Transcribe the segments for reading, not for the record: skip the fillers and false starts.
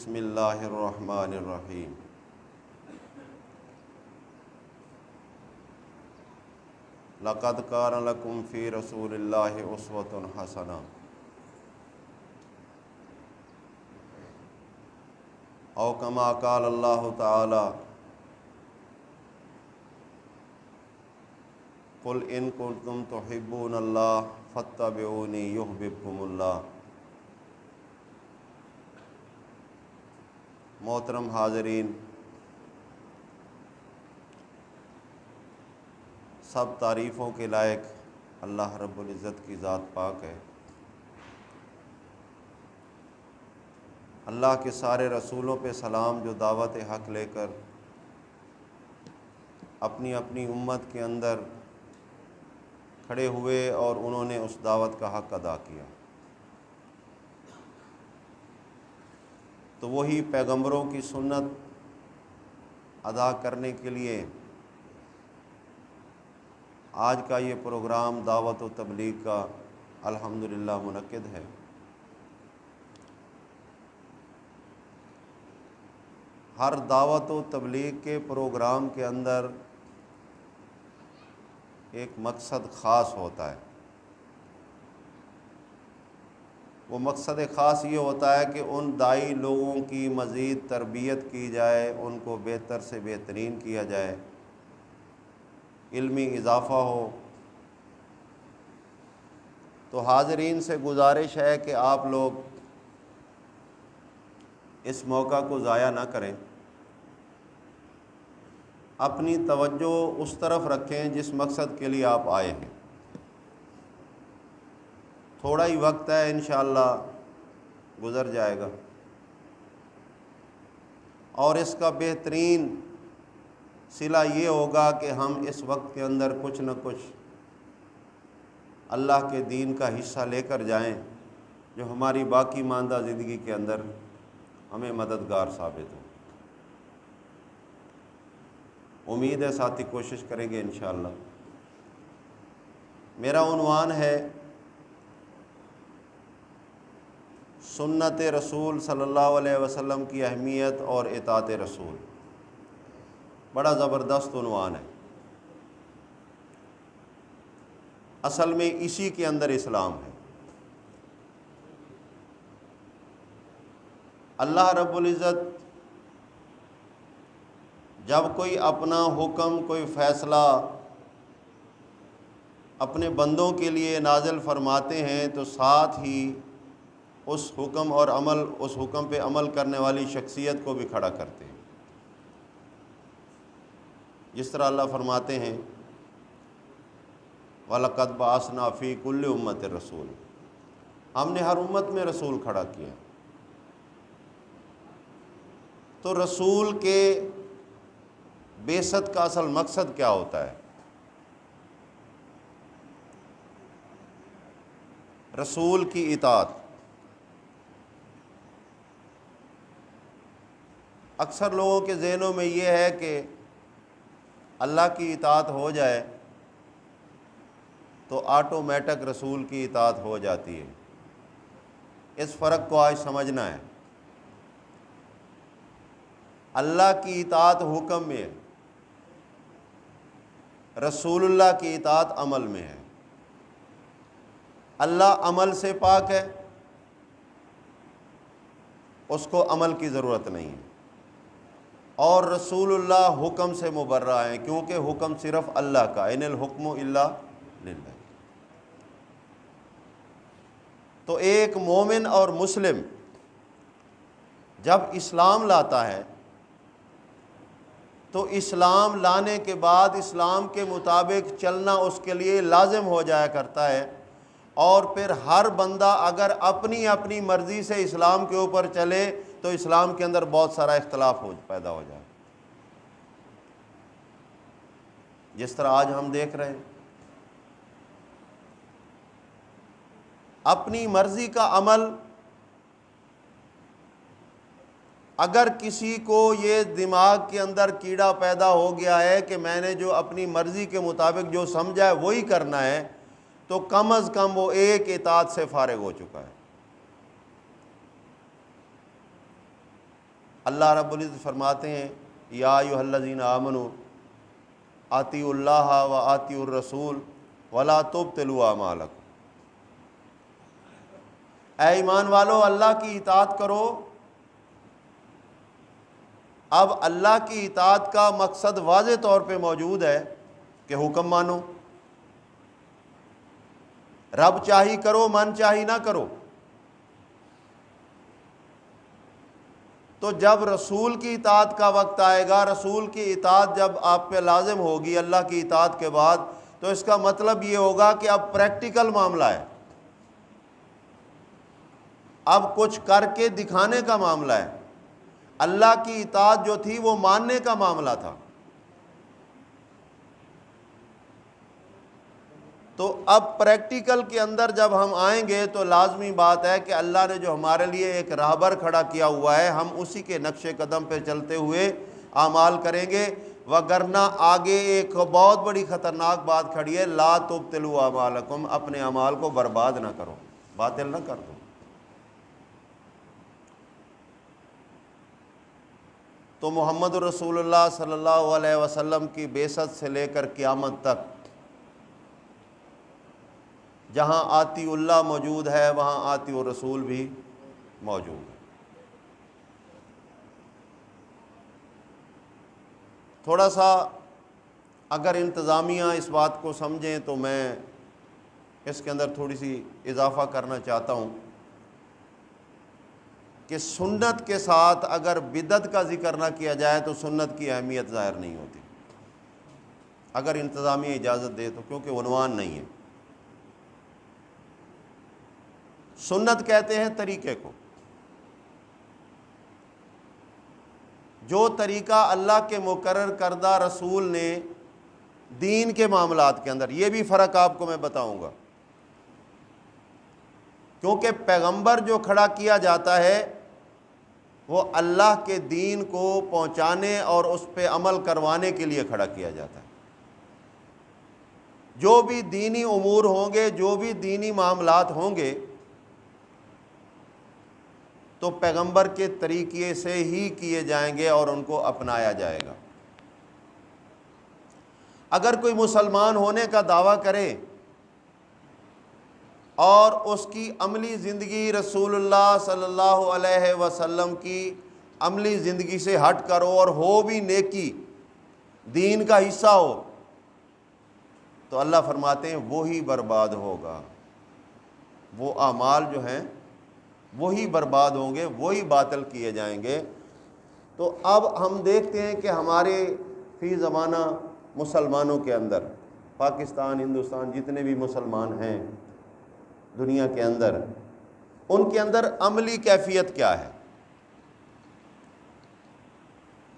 بسم اللہ الرحمن الرحیم۔ لقد کان لکم فی رسول اللہ اسوۃ حسنہ۔ او کما قال اللہ تعالی قل ان کنتم تحبون اللہ فاتبعونی یحببکم اللہ۔ محترم حاضرین، سب تعریفوں کے لائق اللہ رب العزت کی ذات پاک ہے۔ اللہ کے سارے رسولوں پہ سلام جو دعوت حق لے کر اپنی اپنی امت کے اندر کھڑے ہوئے اور انہوں نے اس دعوت کا حق ادا کیا، تو وہی پیغمبروں کی سنت ادا کرنے کے لیے آج کا یہ پروگرام دعوت و تبلیغ کا الحمدللہ منعقد ہے۔ ہر دعوت و تبلیغ کے پروگرام کے اندر ایک مقصد خاص ہوتا ہے۔ وہ مقصد خاص یہ ہوتا ہے کہ ان داعی لوگوں کی مزید تربیت کی جائے، ان کو بہتر سے بہترین کیا جائے، علمی اضافہ ہو۔ تو حاضرین سے گزارش ہے کہ آپ لوگ اس موقع کو ضائع نہ کریں، اپنی توجہ اس طرف رکھیں جس مقصد کے لیے آپ آئے ہیں۔ تھوڑا ہی وقت ہے، انشاءاللہ گزر جائے گا، اور اس کا بہترین صلہ یہ ہوگا کہ ہم اس وقت کے اندر کچھ نہ کچھ اللہ کے دین کا حصہ لے کر جائیں جو ہماری باقی ماندہ زندگی کے اندر ہمیں مددگار ثابت ہو۔ امید ہے ساتھی کوشش کریں گے انشاءاللہ۔ میرا عنوان ہے سنت رسول صلی اللہ علیہ وسلم کی اہمیت اور اطاعت رسول۔ بڑا زبردست عنوان ہے، اصل میں اسی کے اندر اسلام ہے۔ اللہ رب العزت جب کوئی اپنا حکم، کوئی فیصلہ اپنے بندوں کے لیے نازل فرماتے ہیں تو ساتھ ہی اس حکم اور اس حکم پہ عمل کرنے والی شخصیت کو بھی کھڑا کرتے ہیں۔ جس طرح اللہ فرماتے ہیں وَلَقَدْ بَعَثْنَا فِي كُلِّ أُمَّةٍ رَسُولًا، ہم نے ہر امت میں رسول کھڑا کیا۔ تو رسول کے بعثت کا اصل مقصد کیا ہوتا ہے؟ رسول کی اطاعت۔ اکثر لوگوں کے ذہنوں میں یہ ہے کہ اللہ کی اطاعت ہو جائے تو آٹومیٹک رسول کی اطاعت ہو جاتی ہے۔ اس فرق کو آج سمجھنا ہے۔ اللہ کی اطاعت حکم میں ہے، رسول اللہ کی اطاعت عمل میں ہے۔ اللہ عمل سے پاک ہے، اس کو عمل کی ضرورت نہیں ہے، اور رسول اللہ حکم سے مبرہ ہیں کیونکہ حکم صرف اللہ کا، ان الحکم الا للہ۔ تو ایک مومن اور مسلم جب اسلام لاتا ہے تو اسلام لانے کے بعد اسلام کے مطابق چلنا اس کے لیے لازم ہو جایا کرتا ہے، اور پھر ہر بندہ اگر اپنی اپنی مرضی سے اسلام کے اوپر چلے تو اسلام کے اندر بہت سارا اختلاف پیدا ہو جائے، جس طرح آج ہم دیکھ رہے ہیں۔ اپنی مرضی کا عمل، اگر کسی کو یہ دماغ کے اندر کیڑا پیدا ہو گیا ہے کہ میں نے جو اپنی مرضی کے مطابق جو سمجھا ہے وہی کرنا ہے، تو کم از کم وہ ایک اطاعت سے فارغ ہو چکا ہے۔ اللہ رب العزت فرماتے ہیں یا ایھا الذین آمنوا اطیعوا اللہ و اطیعوا الرسول ولا تبطلوا اعمالکم، اے ایمان والو اللہ کی اطاعت کرو۔ اب اللہ کی اطاعت کا مقصد واضح طور پہ موجود ہے کہ حکم مانو، رب چاہی کرو من چاہی نہ کرو۔ تو جب رسول کی اطاعت کا وقت آئے گا، رسول کی اطاعت جب آپ پہ لازم ہوگی اللہ کی اطاعت کے بعد، تو اس کا مطلب یہ ہوگا کہ اب پریکٹیکل معاملہ ہے، اب کچھ کر کے دکھانے کا معاملہ ہے۔ اللہ کی اطاعت جو تھی وہ ماننے کا معاملہ تھا۔ تو اب پریکٹیکل کے اندر جب ہم آئیں گے تو لازمی بات ہے کہ اللہ نے جو ہمارے لیے ایک راہبر کھڑا کیا ہوا ہے، ہم اسی کے نقش قدم پہ چلتے ہوئے اعمال کریں گے، وگرنہ آگے ایک بہت بڑی خطرناک بات کھڑی ہے، لا تبطلوا اعمالکم، اپنے اعمال کو برباد نہ کرو، باطل نہ کر دو۔ تو محمد رسول اللہ صلی اللہ علیہ وسلم کی بعثت سے لے کر قیامت تک جہاں آتی اللہ موجود ہے وہاں آتی الرسول بھی موجود ہے۔ تھوڑا سا اگر انتظامیہ اس بات کو سمجھیں تو میں اس کے اندر تھوڑی سی اضافہ کرنا چاہتا ہوں کہ سنت کے ساتھ اگر بدعت کا ذکر نہ کیا جائے تو سنت کی اہمیت ظاہر نہیں ہوتی، اگر انتظامیہ اجازت دے تو، کیونکہ عنوان نہیں ہے۔ سنت کہتے ہیں طریقے کو، جو طریقہ اللہ کے مقرر کردہ رسول نے دین کے معاملات کے اندر، یہ بھی فرق آپ کو میں بتاؤں گا، کیونکہ پیغمبر جو کھڑا کیا جاتا ہے وہ اللہ کے دین کو پہنچانے اور اس پہ عمل کروانے کے لیے کھڑا کیا جاتا ہے۔ جو بھی دینی امور ہوں گے، جو بھی دینی معاملات ہوں گے، تو پیغمبر کے طریقے سے ہی کیے جائیں گے اور ان کو اپنایا جائے گا۔ اگر کوئی مسلمان ہونے کا دعویٰ کرے اور اس کی عملی زندگی رسول اللہ صلی اللہ علیہ وسلم کی عملی زندگی سے ہٹ کر اور ہو بھی نیکی، دین کا حصہ ہو، تو اللہ فرماتے ہیں وہی برباد ہوگا، وہ اعمال جو ہیں وہی برباد ہوں گے، وہی باطل کیے جائیں گے۔ تو اب ہم دیکھتے ہیں کہ ہمارے فی زمانہ مسلمانوں کے اندر، پاکستان، ہندوستان، جتنے بھی مسلمان ہیں دنیا کے اندر، ان کے اندر عملی کیفیت کیا ہے؟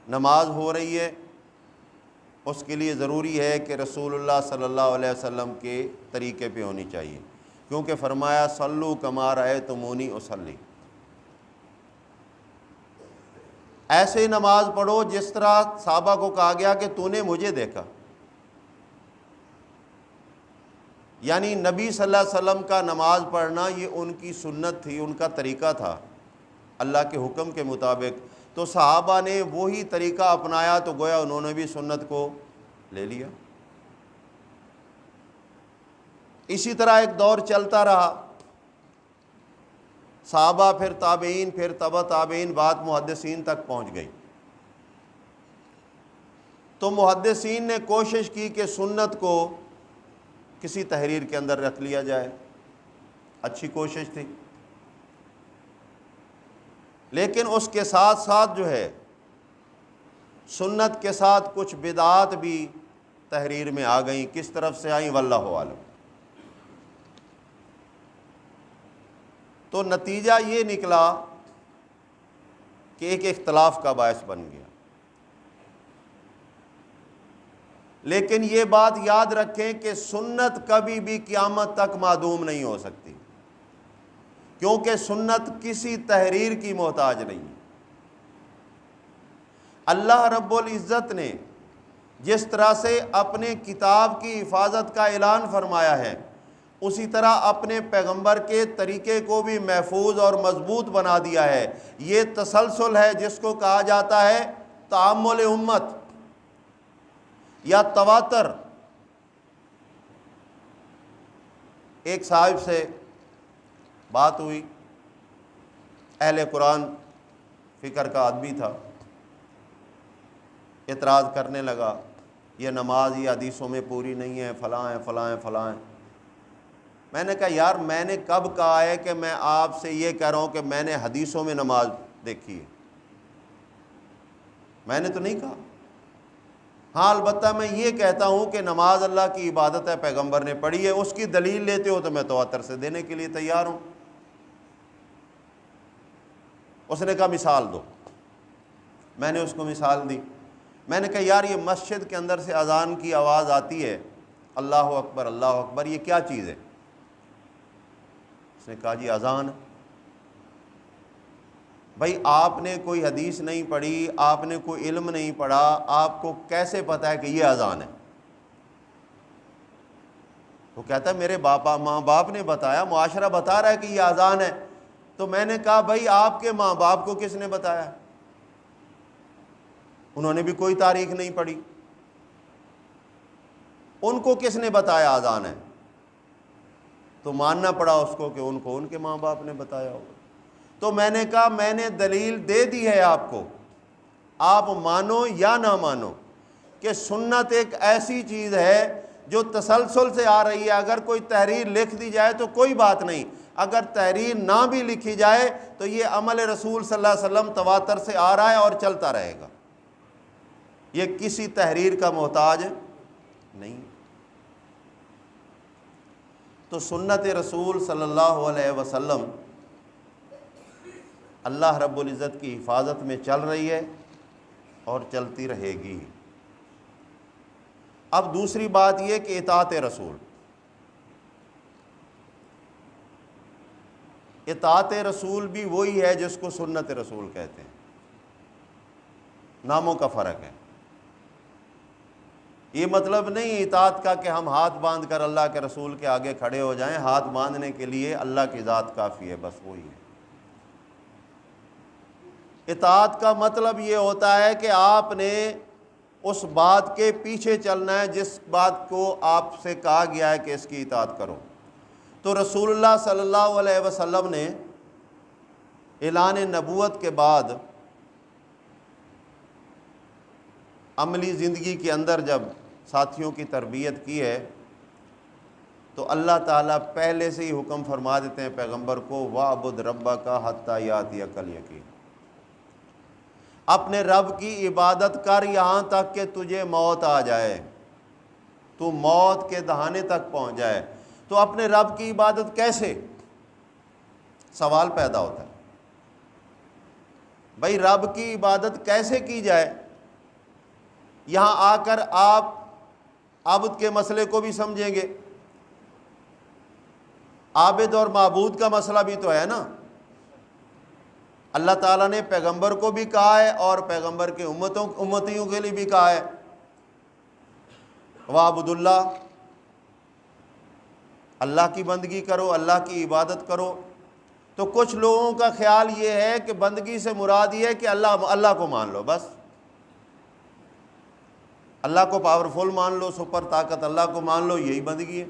نماز ہو رہی ہے، اس کے لیے ضروری ہے کہ رسول اللہ صلی اللہ علیہ وسلم کے طریقے پہ ہونی چاہیے، کیونکہ فرمایا صلو کما رأیتمونی اصلی، ایسے نماز پڑھو جس طرح صحابہ کو کہا گیا کہ تو نے مجھے دیکھا، یعنی نبی صلی اللہ علیہ وسلم کا نماز پڑھنا یہ ان کی سنت تھی، ان کا طریقہ تھا اللہ کے حکم کے مطابق، تو صحابہ نے وہی طریقہ اپنایا، تو گویا انہوں نے بھی سنت کو لے لیا۔ اسی طرح ایک دور چلتا رہا، صحابہ، پھر تابعین، پھر تبع تابعین، بات محدثین تک پہنچ گئی۔ تو محدثین نے کوشش کی کہ سنت کو کسی تحریر کے اندر رکھ لیا جائے، اچھی کوشش تھی، لیکن اس کے ساتھ ساتھ جو ہے سنت کے ساتھ کچھ بدعات بھی تحریر میں آ گئیں، کس طرف سے آئیں واللہ عالم۔ تو نتیجہ یہ نکلا کہ ایک اختلاف کا باعث بن گیا۔ لیکن یہ بات یاد رکھیں کہ سنت کبھی بھی قیامت تک معدوم نہیں ہو سکتی، کیونکہ سنت کسی تحریر کی محتاج نہیں۔ اللہ رب العزت نے جس طرح سے اپنے کتاب کی حفاظت کا اعلان فرمایا ہے، اسی طرح اپنے پیغمبر کے طریقے کو بھی محفوظ اور مضبوط بنا دیا ہے۔ یہ تسلسل ہے جس کو کہا جاتا ہے تعامل امت یا تواتر۔ ایک صاحب سے بات ہوئی، اہل قرآن فکر کا آدمی تھا، اعتراض کرنے لگا یہ نماز یہ حدیثوں میں پوری نہیں ہے، فلاں ہے فلاں ہے فلاں ہے۔ میں نے کہا یار میں نے کب کہا ہے کہ میں آپ سے یہ کہہ رہا ہوں کہ میں نے حدیثوں میں نماز دیکھی ہے؟ میں نے تو نہیں کہا۔ ہاں البتہ میں یہ کہتا ہوں کہ نماز اللہ کی عبادت ہے، پیغمبر نے پڑھی ہے، اس کی دلیل لیتے ہو تو میں تواتر سے دینے کے لیے تیار ہوں۔ اس نے کہا مثال دو۔ میں نے اس کو مثال دی۔ میں نے کہا یار یہ مسجد کے اندر سے اذان کی آواز آتی ہے، اللہ اکبر اللہ اکبر، یہ کیا چیز ہے؟ اس نے کہا جی اذان۔ بھائی آپ نے کوئی حدیث نہیں پڑھی، آپ نے کوئی علم نہیں پڑھا، آپ کو کیسے پتہ ہے کہ یہ اذان ہے؟ وہ کہتا ہے میرے ماں باپ نے بتایا، معاشرہ بتا رہا ہے کہ یہ اذان ہے۔ تو میں نے کہا بھائی آپ کے ماں باپ کو کس نے بتایا؟ انہوں نے بھی کوئی تاریخ نہیں پڑھی، ان کو کس نے بتایا اذان ہے؟ تو ماننا پڑا اس کو کہ ان کو ان کے ماں باپ نے بتایا ہوگا۔ تو میں نے کہا میں نے دلیل دے دی ہے آپ کو، آپ مانو یا نہ مانو کہ سنت ایک ایسی چیز ہے جو تسلسل سے آ رہی ہے۔ اگر کوئی تحریر لکھ دی جائے تو کوئی بات نہیں، اگر تحریر نہ بھی لکھی جائے تو یہ عمل رسول صلی اللہ علیہ وسلم تواتر سے آ رہا ہے اور چلتا رہے گا، یہ کسی تحریر کا محتاج نہیں۔ تو سنت رسول صلی اللہ علیہ وسلم اللہ رب العزت کی حفاظت میں چل رہی ہے اور چلتی رہے گی۔ اب دوسری بات یہ کہ اطاعت رسول، اطاعت رسول بھی وہی ہے جس کو سنت رسول کہتے ہیں، ناموں کا فرق ہے۔ یہ مطلب نہیں اطاعت کا کہ ہم ہاتھ باندھ کر اللہ کے رسول کے آگے کھڑے ہو جائیں، ہاتھ باندھنے کے لیے اللہ کی ذات کافی ہے، بس وہی ہے۔ اطاعت کا مطلب یہ ہوتا ہے کہ آپ نے اس بات کے پیچھے چلنا ہے جس بات کو آپ سے کہا گیا ہے کہ اس کی اطاعت کرو۔ تو رسول اللہ صلی اللہ علیہ وسلم نے اعلان نبوت کے بعد عملی زندگی کے اندر جب ساتھیوں کی تربیت کی ہے تو اللہ تعالیٰ پہلے سے ہی حکم فرما دیتے ہیں پیغمبر کو وَاعْبُدْ رَبَّكَ حَتَّى يَأْتِيَكَ الْيَقِينُ، اپنے رب کی عبادت کر یہاں تک کہ تجھے موت آ جائے، تو موت کے دہانے تک پہنچ جائے۔ تو اپنے رب کی عبادت کیسے؟ سوال پیدا ہوتا ہے بھائی رب کی عبادت کیسے کی جائے؟ یہاں آ کر آپ عابد کے مسئلے کو بھی سمجھیں گے، عابد اور معبود کا مسئلہ بھی تو ہے نا۔ اللہ تعالیٰ نے پیغمبر کو بھی کہا ہے اور پیغمبر کے امتیوں کے لیے بھی کہا ہے وَاعْبُدُ اللَّهَ، اللہ کی بندگی کرو، اللہ کی عبادت کرو۔ تو کچھ لوگوں کا خیال یہ ہے کہ بندگی سے مراد یہ ہے کہ اللہ کو مان لو، بس اللہ کو پاورفل مان لو، سپر طاقت اللہ کو مان لو، یہی بندگی ہے۔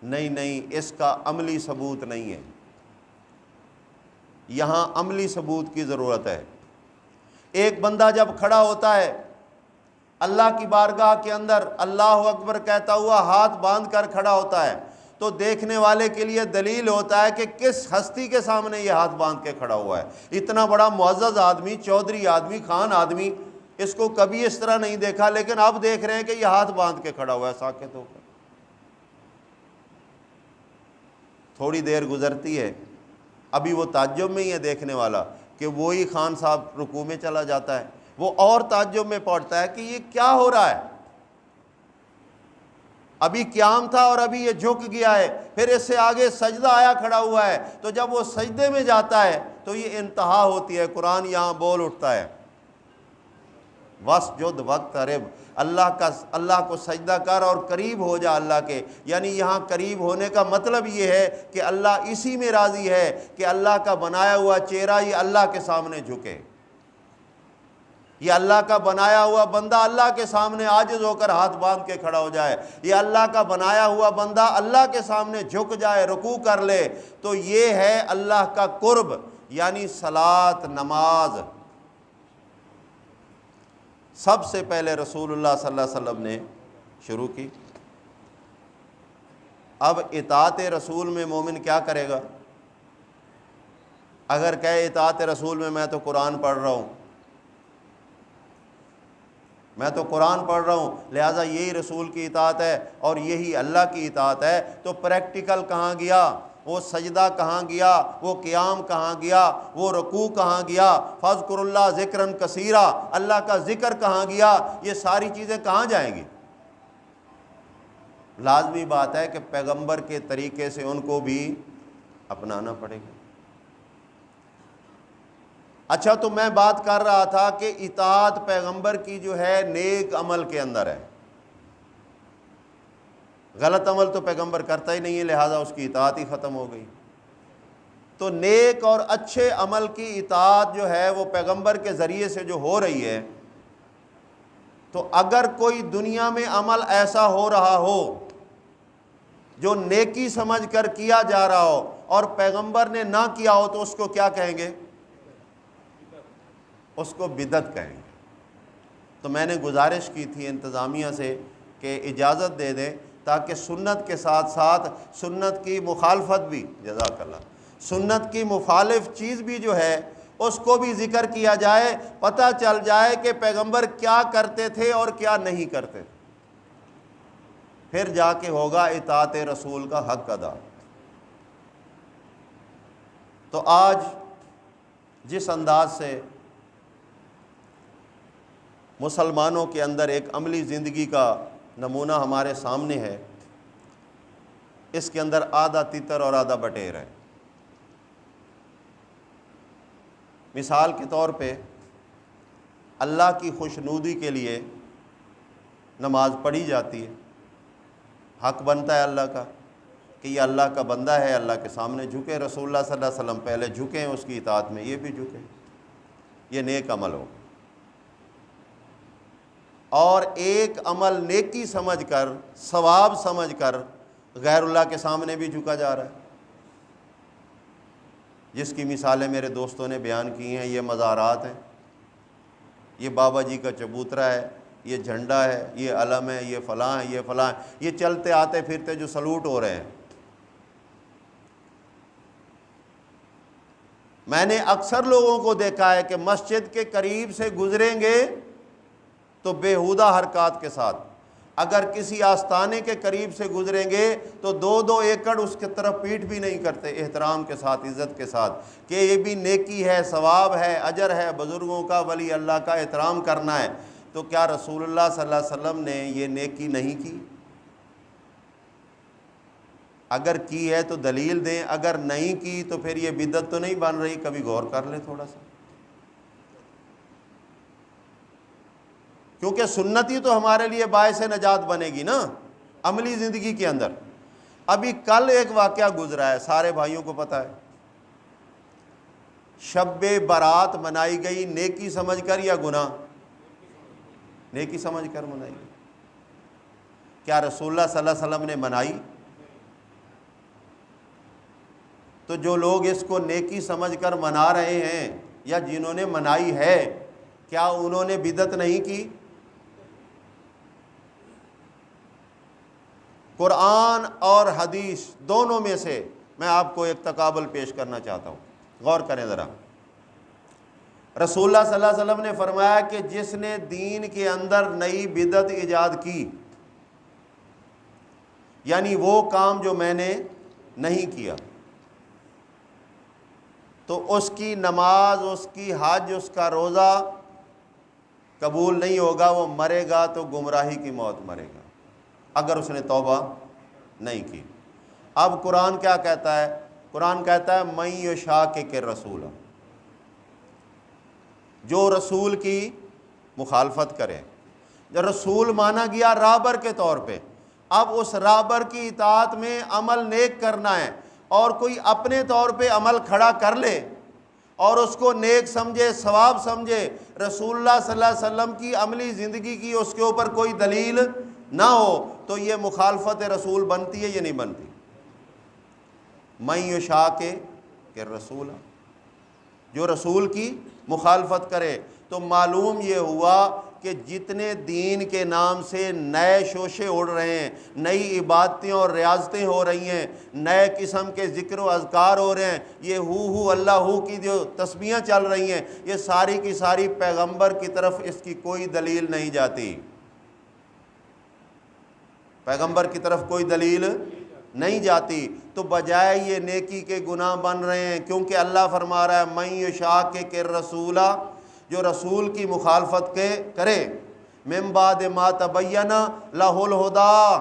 نہیں، اس کا عملی ثبوت نہیں ہے، یہاں عملی ثبوت کی ضرورت ہے۔ ایک بندہ جب کھڑا ہوتا ہے اللہ کی بارگاہ کے اندر اللہ اکبر کہتا ہوا ہاتھ باندھ کر کھڑا ہوتا ہے تو دیکھنے والے کے لیے دلیل ہوتا ہے کہ کس ہستی کے سامنے یہ ہاتھ باندھ کے کھڑا ہوا ہے۔ اتنا بڑا معزز آدمی، چودھری آدمی، خان آدمی، اس کو کبھی اس طرح نہیں دیکھا، لیکن اب دیکھ رہے ہیں کہ یہ ہاتھ باندھ کے کھڑا ہوا ہے ساکت ہو کر۔ تھوڑی دیر گزرتی ہے، ابھی وہ تعجب میں ہی ہے دیکھنے والا کہ وہی خان صاحب رکوع میں چلا جاتا ہے، وہ اور تعجب میں پڑتا ہے کہ یہ کیا ہو رہا ہے، ابھی قیام تھا اور ابھی یہ جھک گیا ہے، پھر اس سے آگے سجدہ آیا کھڑا ہوا ہے، تو جب وہ سجدے میں جاتا ہے تو یہ انتہا ہوتی ہے۔ قرآن یہاں بول اٹھتا ہے وسجد واقترب، اللہ کو سجدہ کر اور قریب ہو جا اللہ کے۔ یعنی یہاں قریب ہونے کا مطلب یہ ہے کہ اللہ اسی میں راضی ہے کہ اللہ کا بنایا ہوا چہرہ یہ اللہ کے سامنے جھکے، یہ اللہ کا بنایا ہوا بندہ اللہ کے سامنے عاجز ہو کر ہاتھ باندھ کے کھڑا ہو جائے، یہ اللہ کا بنایا ہوا بندہ اللہ کے سامنے جھک جائے، رکوع کر لے، تو یہ ہے اللہ کا قرب، یعنی صلاۃ، نماز۔ سب سے پہلے رسول اللہ صلی اللہ علیہ وسلم نے شروع کی۔ اب اطاعت رسول میں مومن کیا کرے گا؟ اگر کہے اطاعت رسول میں میں تو قرآن پڑھ رہا ہوں، میں تو قرآن پڑھ رہا ہوں لہٰذا یہی رسول کی اطاعت ہے اور یہی اللہ کی اطاعت ہے، تو پریکٹیکل کہاں گیا؟ وہ سجدہ کہاں گیا؟ وہ قیام کہاں گیا؟ وہ رکوع کہاں گیا؟ فاذکر اللہ ذکرا کثیرا، اللہ کا ذکر کہاں گیا؟ یہ ساری چیزیں کہاں جائیں گی؟ لازمی بات ہے کہ پیغمبر کے طریقے سے ان کو بھی اپنانا پڑے گا۔ اچھا، تو میں بات کر رہا تھا کہ اطاعت پیغمبر کی جو ہے نیک عمل کے اندر ہے، غلط عمل تو پیغمبر کرتا ہی نہیں ہے، لہٰذا اس کی اطاعت ہی ختم ہو گئی۔ تو نیک اور اچھے عمل کی اطاعت جو ہے وہ پیغمبر کے ذریعے سے جو ہو رہی ہے، تو اگر کوئی دنیا میں عمل ایسا ہو رہا ہو جو نیکی سمجھ کر کیا جا رہا ہو اور پیغمبر نے نہ کیا ہو، تو اس کو کیا کہیں گے؟ اس کو بدعت کہیں گے۔ تو میں نے گزارش کی تھی انتظامیہ سے کہ اجازت دے دیں تاکہ سنت کے ساتھ ساتھ سنت کی مخالفت بھی، جزاک اللہ، سنت کی مخالف چیز بھی جو ہے اس کو بھی ذکر کیا جائے، پتہ چل جائے کہ پیغمبر کیا کرتے تھے اور کیا نہیں کرتے تھے، پھر جا کے ہوگا اطاعت رسول کا حق ادا۔ تو آج جس انداز سے مسلمانوں کے اندر ایک عملی زندگی کا نمونہ ہمارے سامنے ہے، اس کے اندر آدھا تتر اور آدھا بٹیر ہے۔ مثال کے طور پہ اللہ کی خوشنودی کے لیے نماز پڑھی جاتی ہے، حق بنتا ہے اللہ کا کہ یہ اللہ کا بندہ ہے، اللہ کے سامنے جھکے، رسول اللہ صلی اللہ علیہ وسلم پہلے جھکے ہیں اس کی اطاعت میں، یہ بھی جھکے، یہ نیک عمل ہو۔ اور ایک عمل نیکی سمجھ کر، ثواب سمجھ کر غیر اللہ کے سامنے بھی جھکا جا رہا ہے، جس کی مثالیں میرے دوستوں نے بیان کی ہیں۔ یہ مزارات ہیں، یہ بابا جی کا چبوترا ہے، یہ جھنڈا ہے، یہ علم ہے، یہ فلاں ہے، یہ فلاں ہے، یہ چلتے آتے پھرتے جو سلوٹ ہو رہے ہیں۔ میں نے اکثر لوگوں کو دیکھا ہے کہ مسجد کے قریب سے گزریں گے تو بیہودہ حرکات کے ساتھ، اگر کسی آستانے کے قریب سے گزریں گے تو 2-2 ایکڑ اس کی طرف پیٹ بھی نہیں کرتے، احترام کے ساتھ، عزت کے ساتھ، کہ یہ بھی نیکی ہے، ثواب ہے، اجر ہے، بزرگوں کا، ولی اللہ کا احترام کرنا ہے۔ تو کیا رسول اللہ صلی اللہ علیہ وسلم نے یہ نیکی نہیں کی؟ اگر کی ہے تو دلیل دیں، اگر نہیں کی تو پھر یہ بدعت تو نہیں بن رہی؟ کبھی غور کر لیں تھوڑا سا، کیونکہ سنت ہی تو ہمارے لیے باعث نجات بنے گی نا عملی زندگی کے اندر۔ ابھی کل ایک واقعہ گزرا ہے، سارے بھائیوں کو پتہ ہے، شب برات منائی گئی، نیکی سمجھ کر یا گناہ؟ نیکی سمجھ کر منائی گئی۔ کیا رسول اللہ صلی اللہ علیہ وسلم نے منائی؟ تو جو لوگ اس کو نیکی سمجھ کر منا رہے ہیں یا جنہوں نے منائی ہے، کیا انہوں نے بدعت نہیں کی؟ قرآن اور حدیث دونوں میں سے میں آپ کو ایک تقابل پیش کرنا چاہتا ہوں، غور کریں ذرا۔ رسول اللہ صلی اللہ علیہ وسلم نے فرمایا کہ جس نے دین کے اندر نئی بدعت ایجاد کی، یعنی وہ کام جو میں نے نہیں کیا، تو اس کی نماز، اس کی حج، اس کا روزہ قبول نہیں ہوگا، وہ مرے گا تو گمراہی کی موت مرے گا اگر اس نے توبہ نہیں کی۔ اب قرآن کیا کہتا ہے؟ قرآن کہتا ہے من یشاقق الرسول، جو رسول کی مخالفت کرے۔ جب رسول مانا گیا راہبر کے طور پہ، اب اس راہبر کی اطاعت میں عمل نیک کرنا ہے، اور کوئی اپنے طور پہ عمل کھڑا کر لے اور اس کو نیک سمجھے، ثواب سمجھے، رسول اللہ صلی اللہ علیہ وسلم کی عملی زندگی کی اس کے اوپر کوئی دلیل نہ ہو، تو یہ مخالفت رسول بنتی ہے یا نہیں بنتی؟ من یشاقق الرسول، جو رسول کی مخالفت کرے۔ تو معلوم یہ ہوا کہ جتنے دین کے نام سے نئے شوشے اڑ رہے ہیں، نئی عبادتیں اور ریاضتیں ہو رہی ہیں، نئے قسم کے ذکر و اذکار ہو رہے ہیں، یہ ہو اللہ ہو کی جو تسبیحاں چل رہی ہیں، یہ ساری کی ساری پیغمبر کی طرف اس کی کوئی دلیل نہیں جاتی، پیغمبر کی طرف کوئی دلیل نہیں جاتی۔ تو بجائے یہ نیکی کے گناہ بن رہے ہیں، کیونکہ اللہ فرما رہا ہے من یشاقق الرسول، جو رسول کی مخالفت کرے، من بعد ما تبین لہ الہدی،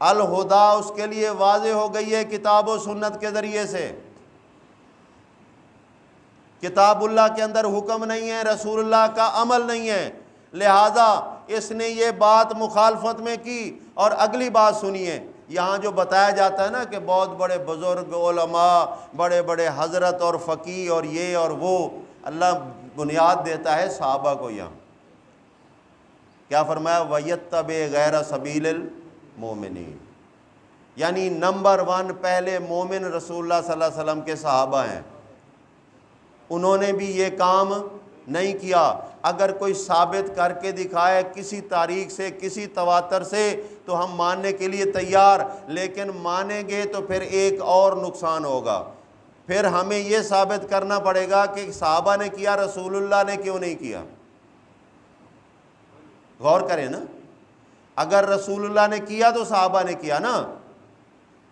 الہدا اس کے لیے واضح ہو گئی ہے کتاب و سنت کے ذریعے سے۔ کتاب اللہ کے اندر حکم نہیں ہے، رسول اللہ کا عمل نہیں ہے، لہذا اس نے یہ بات مخالفت میں کی۔ اور اگلی بات سنیے، یہاں جو بتایا جاتا ہے نا کہ بہت بڑے بزرگ علماء، بڑے بڑے حضرت اور فقیہ اور یہ اور وہ، اللہ بنیاد دیتا ہے صحابہ کو۔ یہاں کیا فرمایا؟ وَيَتَّبِعْ غَيْرَ سَبِيلِ الْمُؤْمِنِينَ، یعنی نمبر 1 پہلے مومن رسول اللہ صلی اللہ علیہ وسلم کے صحابہ ہیں، انہوں نے بھی یہ کام نہیں کیا۔ اگر کوئی ثابت کر کے دکھائے کسی تاریخ سے، کسی تواتر سے، تو ہم ماننے کے لیے تیار، لیکن مانیں گے تو پھر ایک اور نقصان ہوگا، پھر ہمیں یہ ثابت کرنا پڑے گا کہ صحابہ نے کیا، رسول اللہ نے کیوں نہیں کیا۔ غور کریں نا، اگر رسول اللہ نے کیا تو صحابہ نے کیا نا،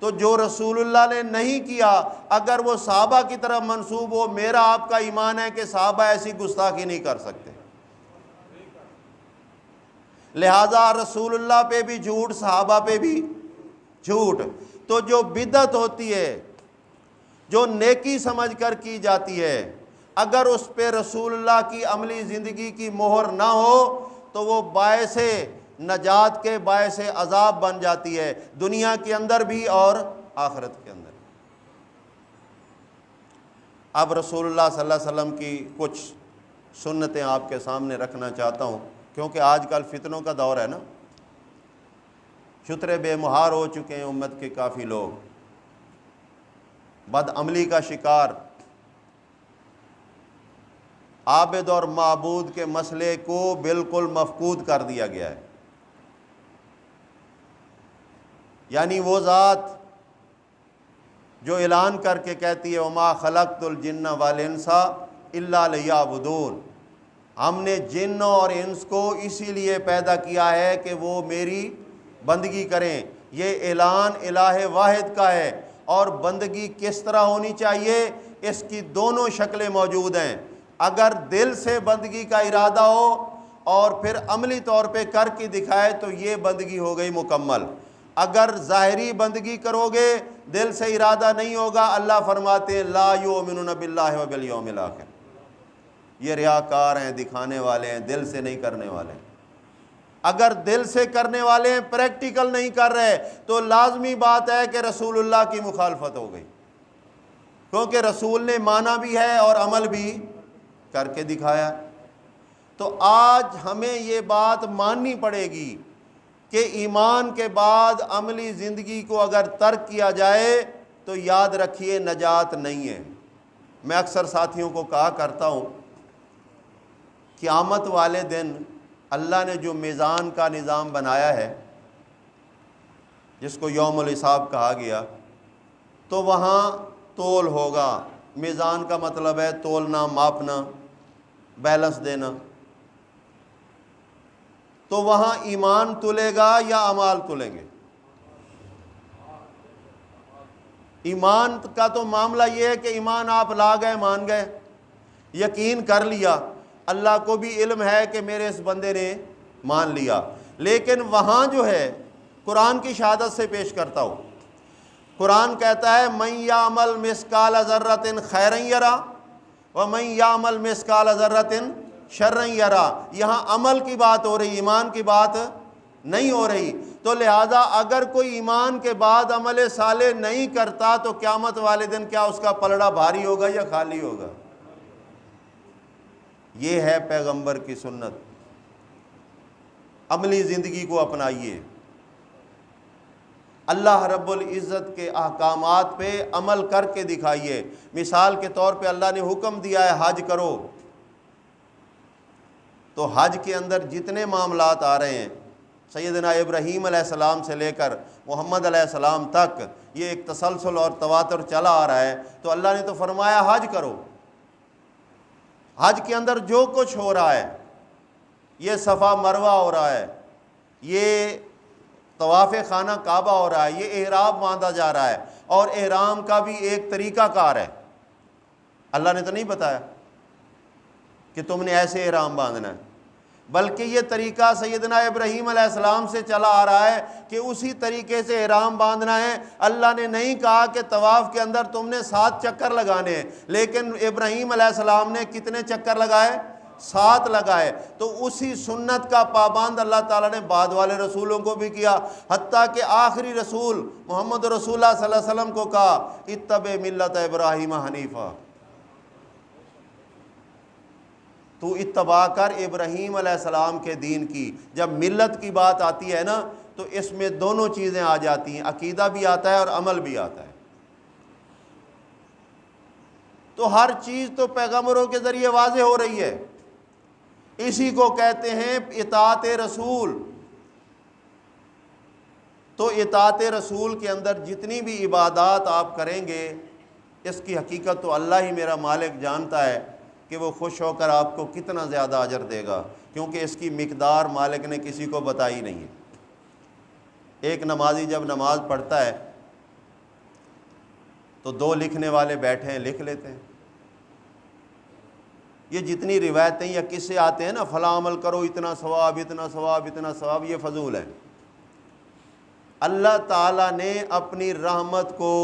تو جو رسول اللہ نے نہیں کیا اگر وہ صحابہ کی طرف منسوب ہو، میرا آپ کا ایمان ہے کہ صحابہ ایسی گستاخی نہیں کر سکتے، لہذا رسول اللہ پہ بھی جھوٹ، صحابہ پہ بھی جھوٹ۔ تو جو بدعت ہوتی ہے، جو نیکی سمجھ کر کی جاتی ہے، اگر اس پہ رسول اللہ کی عملی زندگی کی مہر نہ ہو تو وہ باعث نجات کے باعث عذاب بن جاتی ہے، دنیا کے اندر بھی اور آخرت کے اندر۔ اب رسول اللہ صلی اللہ علیہ وسلم کی کچھ سنتیں آپ کے سامنے رکھنا چاہتا ہوں، کیونکہ آج کل فتنوں کا دور ہے نا، شترے بے مہار ہو چکے ہیں امت کے کافی لوگ، بد عملی کا شکار، عابد اور معبود کے مسئلے کو بالکل مفقود کر دیا گیا ہے۔ یعنی وہ ذات جو اعلان کر کے کہتی ہے وما خلقت الجن والانس الا لیعبدون، ہم نے جنوں اور انس کو اسی لیے پیدا کیا ہے کہ وہ میری بندگی کریں، یہ اعلان الہ واحد کا ہے۔ اور بندگی کس طرح ہونی چاہیے، اس کی دونوں شکلیں موجود ہیں، اگر دل سے بندگی کا ارادہ ہو اور پھر عملی طور پہ کر کے دکھائے تو یہ بندگی ہو گئی مکمل۔ اگر ظاہری بندگی کرو گے، دل سے ارادہ نہیں ہوگا، اللہ فرماتے ہیں لا یؤمنون باللہ وبالیوم الآخر، یہ ریاکار ہیں، دکھانے والے ہیں، دل سے نہیں کرنے والے ہیں۔ اگر دل سے کرنے والے ہیں، پریکٹیکل نہیں کر رہے، تو لازمی بات ہے کہ رسول اللہ کی مخالفت ہو گئی، کیونکہ رسول نے مانا بھی ہے اور عمل بھی کر کے دکھایا۔ تو آج ہمیں یہ بات ماننی پڑے گی کہ ایمان کے بعد عملی زندگی کو اگر ترک کیا جائے تو یاد رکھیے نجات نہیں ہے۔ میں اکثر ساتھیوں کو کہا کرتا ہوں، قیامت والے دن اللہ نے جو میزان کا نظام بنایا ہے، جس کو یوم الحساب کہا گیا، تو وہاں تول ہوگا۔ میزان کا مطلب ہے تولنا، ماپنا، بیلنس دینا۔ تو وہاں ایمان تلے گا یا اعمال تلیں گے؟ ایمان کا تو معاملہ یہ ہے کہ ایمان آپ لا گئے، مان گئے، یقین کر لیا، اللہ کو بھی علم ہے کہ میرے اس بندے نے مان لیا، لیکن وہاں جو ہے قرآن کی شہادت سے پیش کرتا ہوں۔ قرآن کہتا ہے من یعمل مثقال ذرۃ خیرا یرا ومن یعمل مثقال ذرۃ شرًا یرا، یہاں عمل کی بات ہو رہی، ایمان کی بات نہیں ہو رہی۔ تو لہٰذا اگر کوئی ایمان کے بعد عمل صالح نہیں کرتا تو قیامت والے دن کیا اس کا پلڑا بھاری ہوگا یا خالی ہوگا؟ یہ ہے پیغمبر کی سنت۔ عملی زندگی کو اپنائیے، اللہ رب العزت کے احکامات پہ عمل کر کے دکھائیے۔ مثال کے طور پہ اللہ نے حکم دیا ہے حج کرو، تو حج کے اندر جتنے معاملات آ رہے ہیں سیدنا ابراہیم علیہ السلام سے لے کر محمد علیہ السلام تک، یہ ایک تسلسل اور تواتر چلا آ رہا ہے، تو اللہ نے تو فرمایا حج کرو۔ حج کے اندر جو کچھ ہو رہا ہے، یہ صفا مروہ ہو رہا ہے، یہ طواف خانہ کعبہ ہو رہا ہے، یہ احرام باندھا جا رہا ہے، اور احرام کا بھی ایک طریقہ کار ہے۔ اللہ نے تو نہیں بتایا کہ تم نے ایسے احرام باندھنا ہے، بلکہ یہ طریقہ سیدنا ابراہیم علیہ السلام سے چلا آ رہا ہے کہ اسی طریقے سے احرام باندھنا ہے۔ اللہ نے نہیں کہا کہ طواف کے اندر تم نے 7 چکر لگانے ہیں، لیکن ابراہیم علیہ السلام نے کتنے چکر لگائے؟ 7 لگائے۔ تو اسی سنت کا پابند اللہ تعالیٰ نے بعد والے رسولوں کو بھی کیا، حتیٰ کہ آخری رسول محمد رسول اللہ صلی اللہ علیہ وسلم کو کہا اتبع ملت ابراہیم حنیفہ، تو اتباع کر ابراہیم علیہ السلام کے دین کی۔ جب ملت کی بات آتی ہے نا تو اس میں دونوں چیزیں آ جاتی ہیں، عقیدہ بھی آتا ہے اور عمل بھی آتا ہے۔ تو ہر چیز تو پیغمبروں کے ذریعے واضح ہو رہی ہے، اسی کو کہتے ہیں اطاعت رسول۔ تو اطاعت رسول کے اندر جتنی بھی عبادات آپ کریں گے، اس کی حقیقت تو اللہ ہی میرا مالک جانتا ہے کہ وہ خوش ہو کر آپ کو کتنا زیادہ اجر دے گا، کیونکہ اس کی مقدار مالک نے کسی کو بتائی نہیں ہے۔ ایک نمازی جب نماز پڑھتا ہے تو 2 لکھنے والے بیٹھے ہیں، لکھ لیتے ہیں۔ یہ جتنی روایتیں یا قصے آتے ہیں نا، فلاں عمل کرو اتنا ثواب، اتنا ثواب، اتنا ثواب، یہ فضول ہے۔ اللہ تعالیٰ نے اپنی رحمت کو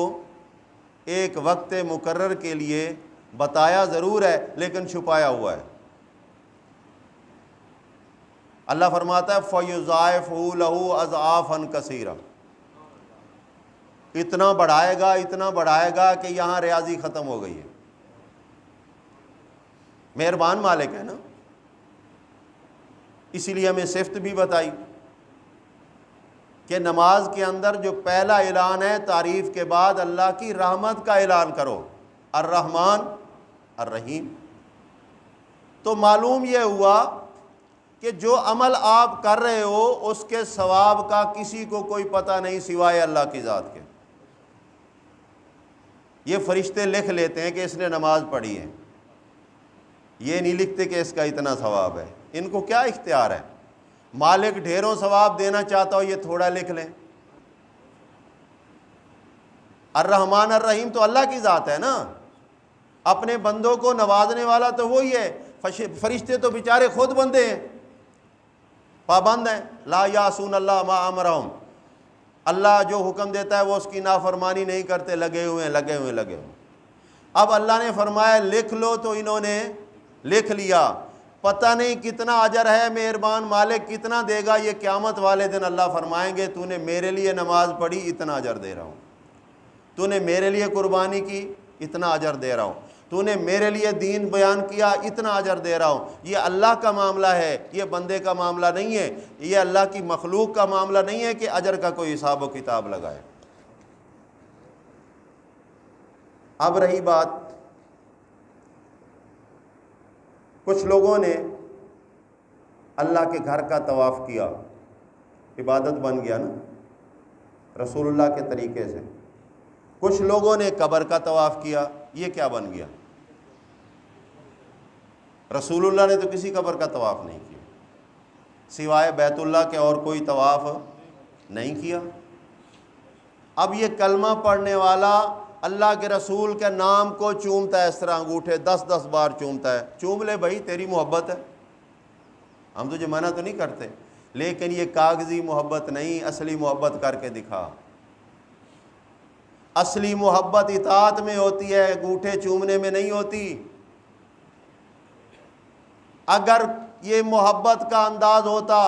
ایک وقت مقرر کے لیے بتایا ضرور ہے، لیکن چھپایا ہوا ہے۔ اللہ فرماتا ہے فَيُضَاعِفُهُ لَهُ أَضْعَافًا كَثِيرًا، اتنا بڑھائے گا کہ یہاں ریاضی ختم ہو گئی ہے۔ مہربان مالک ہے نا، اسی لیے ہمیں صفت بھی بتائی کہ نماز کے اندر جو پہلا اعلان ہے تعریف کے بعد اللہ کی رحمت کا اعلان کرو، الرحمن الرحیم۔ تو معلوم یہ ہوا کہ جو عمل آپ کر رہے ہو اس کے ثواب کا کسی کو کوئی پتہ نہیں سوائے اللہ کی ذات کے۔ یہ فرشتے لکھ لیتے ہیں کہ اس نے نماز پڑھی ہے، یہ نہیں لکھتے کہ اس کا اتنا ثواب ہے۔ ان کو کیا اختیار ہے؟ مالک ڈھیروں ثواب دینا چاہتا ہو، یہ تھوڑا لکھ لیں۔ الرحمن الرحیم تو اللہ کی ذات ہے نا، اپنے بندوں کو نوازنے والا تو وہی ہے۔ فرشتے تو بیچارے خود بندے ہیں، پابند ہیں، لا یعصون اللہ ما امرہم، اللہ جو حکم دیتا ہے وہ اس کی نافرمانی نہیں کرتے، لگے ہوئے۔ اب اللہ نے فرمایا لکھ لو، تو انہوں نے لکھ لیا۔ پتہ نہیں کتنا اجر ہے، مہربان مالک کتنا دے گا، یہ قیامت والے دن اللہ فرمائیں گے تو نے میرے لیے نماز پڑھی، اتنا اجر دے رہا ہوں، تو نے میرے لیے قربانی کی، اتنا اجر دے رہا ہوں، تو نے میرے لیے دین بیان کیا، اتنا اجر دے رہا ہوں۔ یہ اللہ کا معاملہ ہے، یہ بندے کا معاملہ نہیں ہے، یہ اللہ کی مخلوق کا معاملہ نہیں ہے کہ اجر کا کوئی حساب و کتاب لگائے۔ اب رہی بات، کچھ لوگوں نے اللہ کے گھر کا طواف کیا، عبادت بن گیا نا رسول اللہ کے طریقے سے۔ کچھ لوگوں نے قبر کا طواف کیا، یہ کیا بن گیا؟ رسول اللہ نے تو کسی قبر کا طواف نہیں کیا، سوائے بیت اللہ کے اور کوئی طواف نہیں کیا۔ اب یہ کلمہ پڑھنے والا اللہ کے رسول کے نام کو چومتا ہے، اس طرح انگوٹھے 10 بار چومتا ہے، چوم لے بھائی، تیری محبت ہے، ہم تجھے منع تو نہیں کرتے، لیکن یہ کاغذی محبت نہیں، اصلی محبت کر کے دکھا۔ اصلی محبت اطاعت میں ہوتی ہے، انگوٹھے چومنے میں نہیں ہوتی۔ اگر یہ محبت کا انداز ہوتا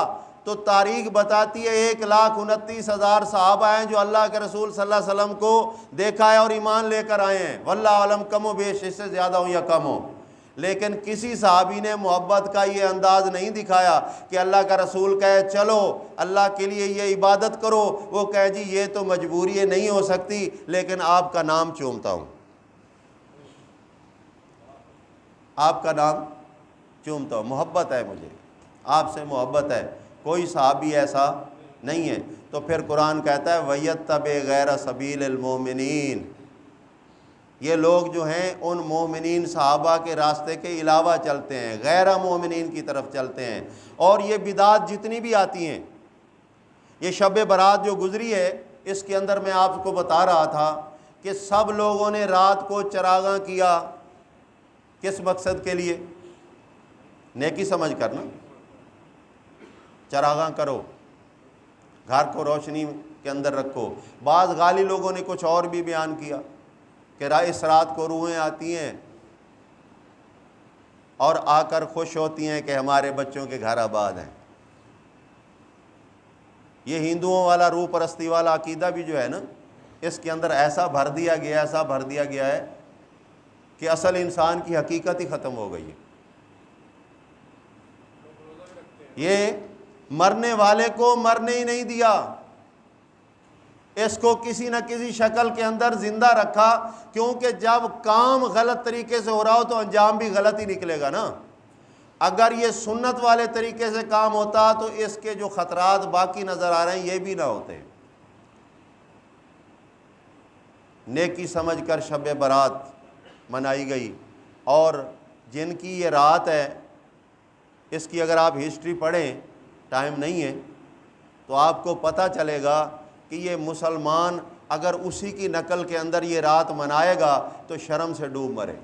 تو تاریخ بتاتی ہے 1,29,000 صحابہ ہیں جو اللہ کے رسول صلی اللہ علیہ وسلم کو دیکھا ہے اور ایمان لے کر آئے ہیں، واللہ عالم کم و بیش اس سے زیادہ ہو یا کم ہو، لیکن کسی صحابی نے محبت کا یہ انداز نہیں دکھایا کہ اللہ کا رسول کہے چلو اللہ کے لیے یہ عبادت کرو، وہ کہے جی یہ تو مجبوری ہے نہیں ہو سکتی لیکن آپ کا نام چومتا ہوں، آپ کا نام چومتا ہوں، محبت ہے مجھے، آپ سے محبت ہے۔ کوئی صحابی ایسا نہیں ہے۔ تو پھر قرآن کہتا ہے وَيَتَّبِعْ غَيْرَ سَبِيلِ الْمُؤْمِنِينَ، یہ لوگ جو ہیں ان مومنین صحابہ کے راستے کے علاوہ چلتے ہیں، غیر مومنین کی طرف چلتے ہیں۔ اور یہ بدعات جتنی بھی آتی ہیں، یہ شب برات جو گزری ہے اس کے اندر میں آپ کو بتا رہا تھا کہ سب لوگوں نے رات کو چراغاں کیا، کس مقصد کے لیے؟ نیکی سمجھ کر نا، چراغاں کرو، گھر کو روشنی کے اندر رکھو۔ بعض غالی لوگوں نے کچھ اور بھی بیان کیا کہ اس رات کو روحیں آتی ہیں اور آ کر خوش ہوتی ہیں کہ ہمارے بچوں کے گھر آباد ہیں۔ یہ ہندوؤں والا روح پرستی والا عقیدہ بھی جو ہے نا، اس کے اندر ایسا بھر دیا گیا، ایسا بھر دیا گیا ہے کہ اصل انسان کی حقیقت ہی ختم ہو گئی ہے۔ یہ مرنے والے کو مرنے ہی نہیں دیا، اس کو کسی نہ کسی شکل کے اندر زندہ رکھا، کیونکہ جب کام غلط طریقے سے ہو رہا ہو تو انجام بھی غلط ہی نکلے گا نا۔ اگر یہ سنت والے طریقے سے کام ہوتا تو اس کے جو خطرات باقی نظر آ رہے ہیں یہ بھی نہ ہوتے۔ نیکی سمجھ کر شب برات منائی گئی، اور جن کی یہ رات ہے اس کی اگر آپ ہسٹری پڑھیں، ٹائم نہیں ہے تو آپ کو پتہ چلے گا کہ یہ مسلمان اگر اسی کی نقل کے اندر یہ رات منائے گا تو شرم سے ڈوب مرے۔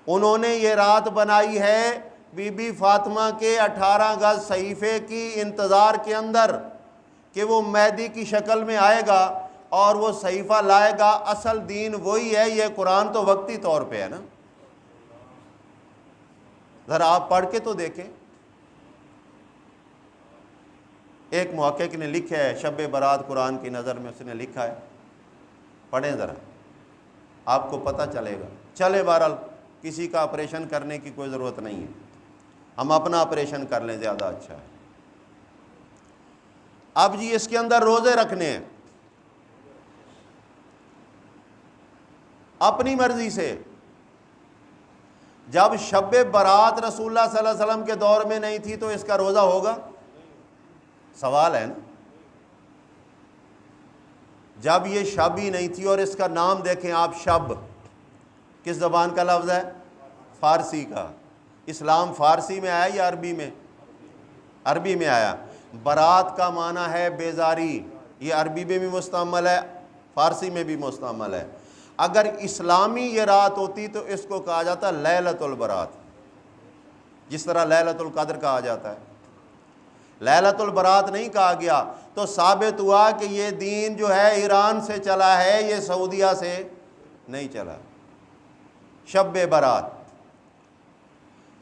انہوں نے یہ رات بنائی ہے بی بی فاطمہ کے 18 گز صحیفے کی انتظار کے اندر کہ وہ مہدی کی شکل میں آئے گا اور وہ صحیفہ لائے گا۔ اصل دین وہی ہے، یہ قرآن تو وقتی طور پہ ہے نا، ذرا آپ پڑھ کے تو دیکھیں۔ ایک محقق نے لکھا ہے شب برات قرآن کی نظر میں، اس نے لکھا ہے، پڑھیں ذرا آپ کو پتہ چلے گا۔ چلے بہرحال کسی کا آپریشن کرنے کی کوئی ضرورت نہیں ہے، ہم اپنا آپریشن کر لیں زیادہ اچھا ہے۔ اب جی اس کے اندر روزے رکھنے ہیں اپنی مرضی سے۔ جب شب برات رسول اللہ صلی اللہ علیہ وسلم کے دور میں نہیں تھی تو اس کا روزہ ہوگا؟ سوال ہے نا۔ جب یہ شب ہی نہیں تھی، اور اس کا نام دیکھیں آپ، شب کس زبان کا لفظ ہے؟ فارسی کا۔ اسلام فارسی میں آیا یا عربی میں؟ عربی میں آیا۔ برات کا معنی ہے بیزاری، یہ عربی میں بھی مستعمل ہے، فارسی میں بھی مستعمل ہے۔ اگر اسلامی یہ رات ہوتی تو اس کو کہا جاتا لیلۃ البرات، جس طرح لیلۃ القدر کہا جاتا ہے۔ لیلۃ البرات نہیں کہا گیا تو ثابت ہوا کہ یہ دین جو ہے ایران سے چلا ہے، یہ سعودیہ سے نہیں چلا۔ شب برات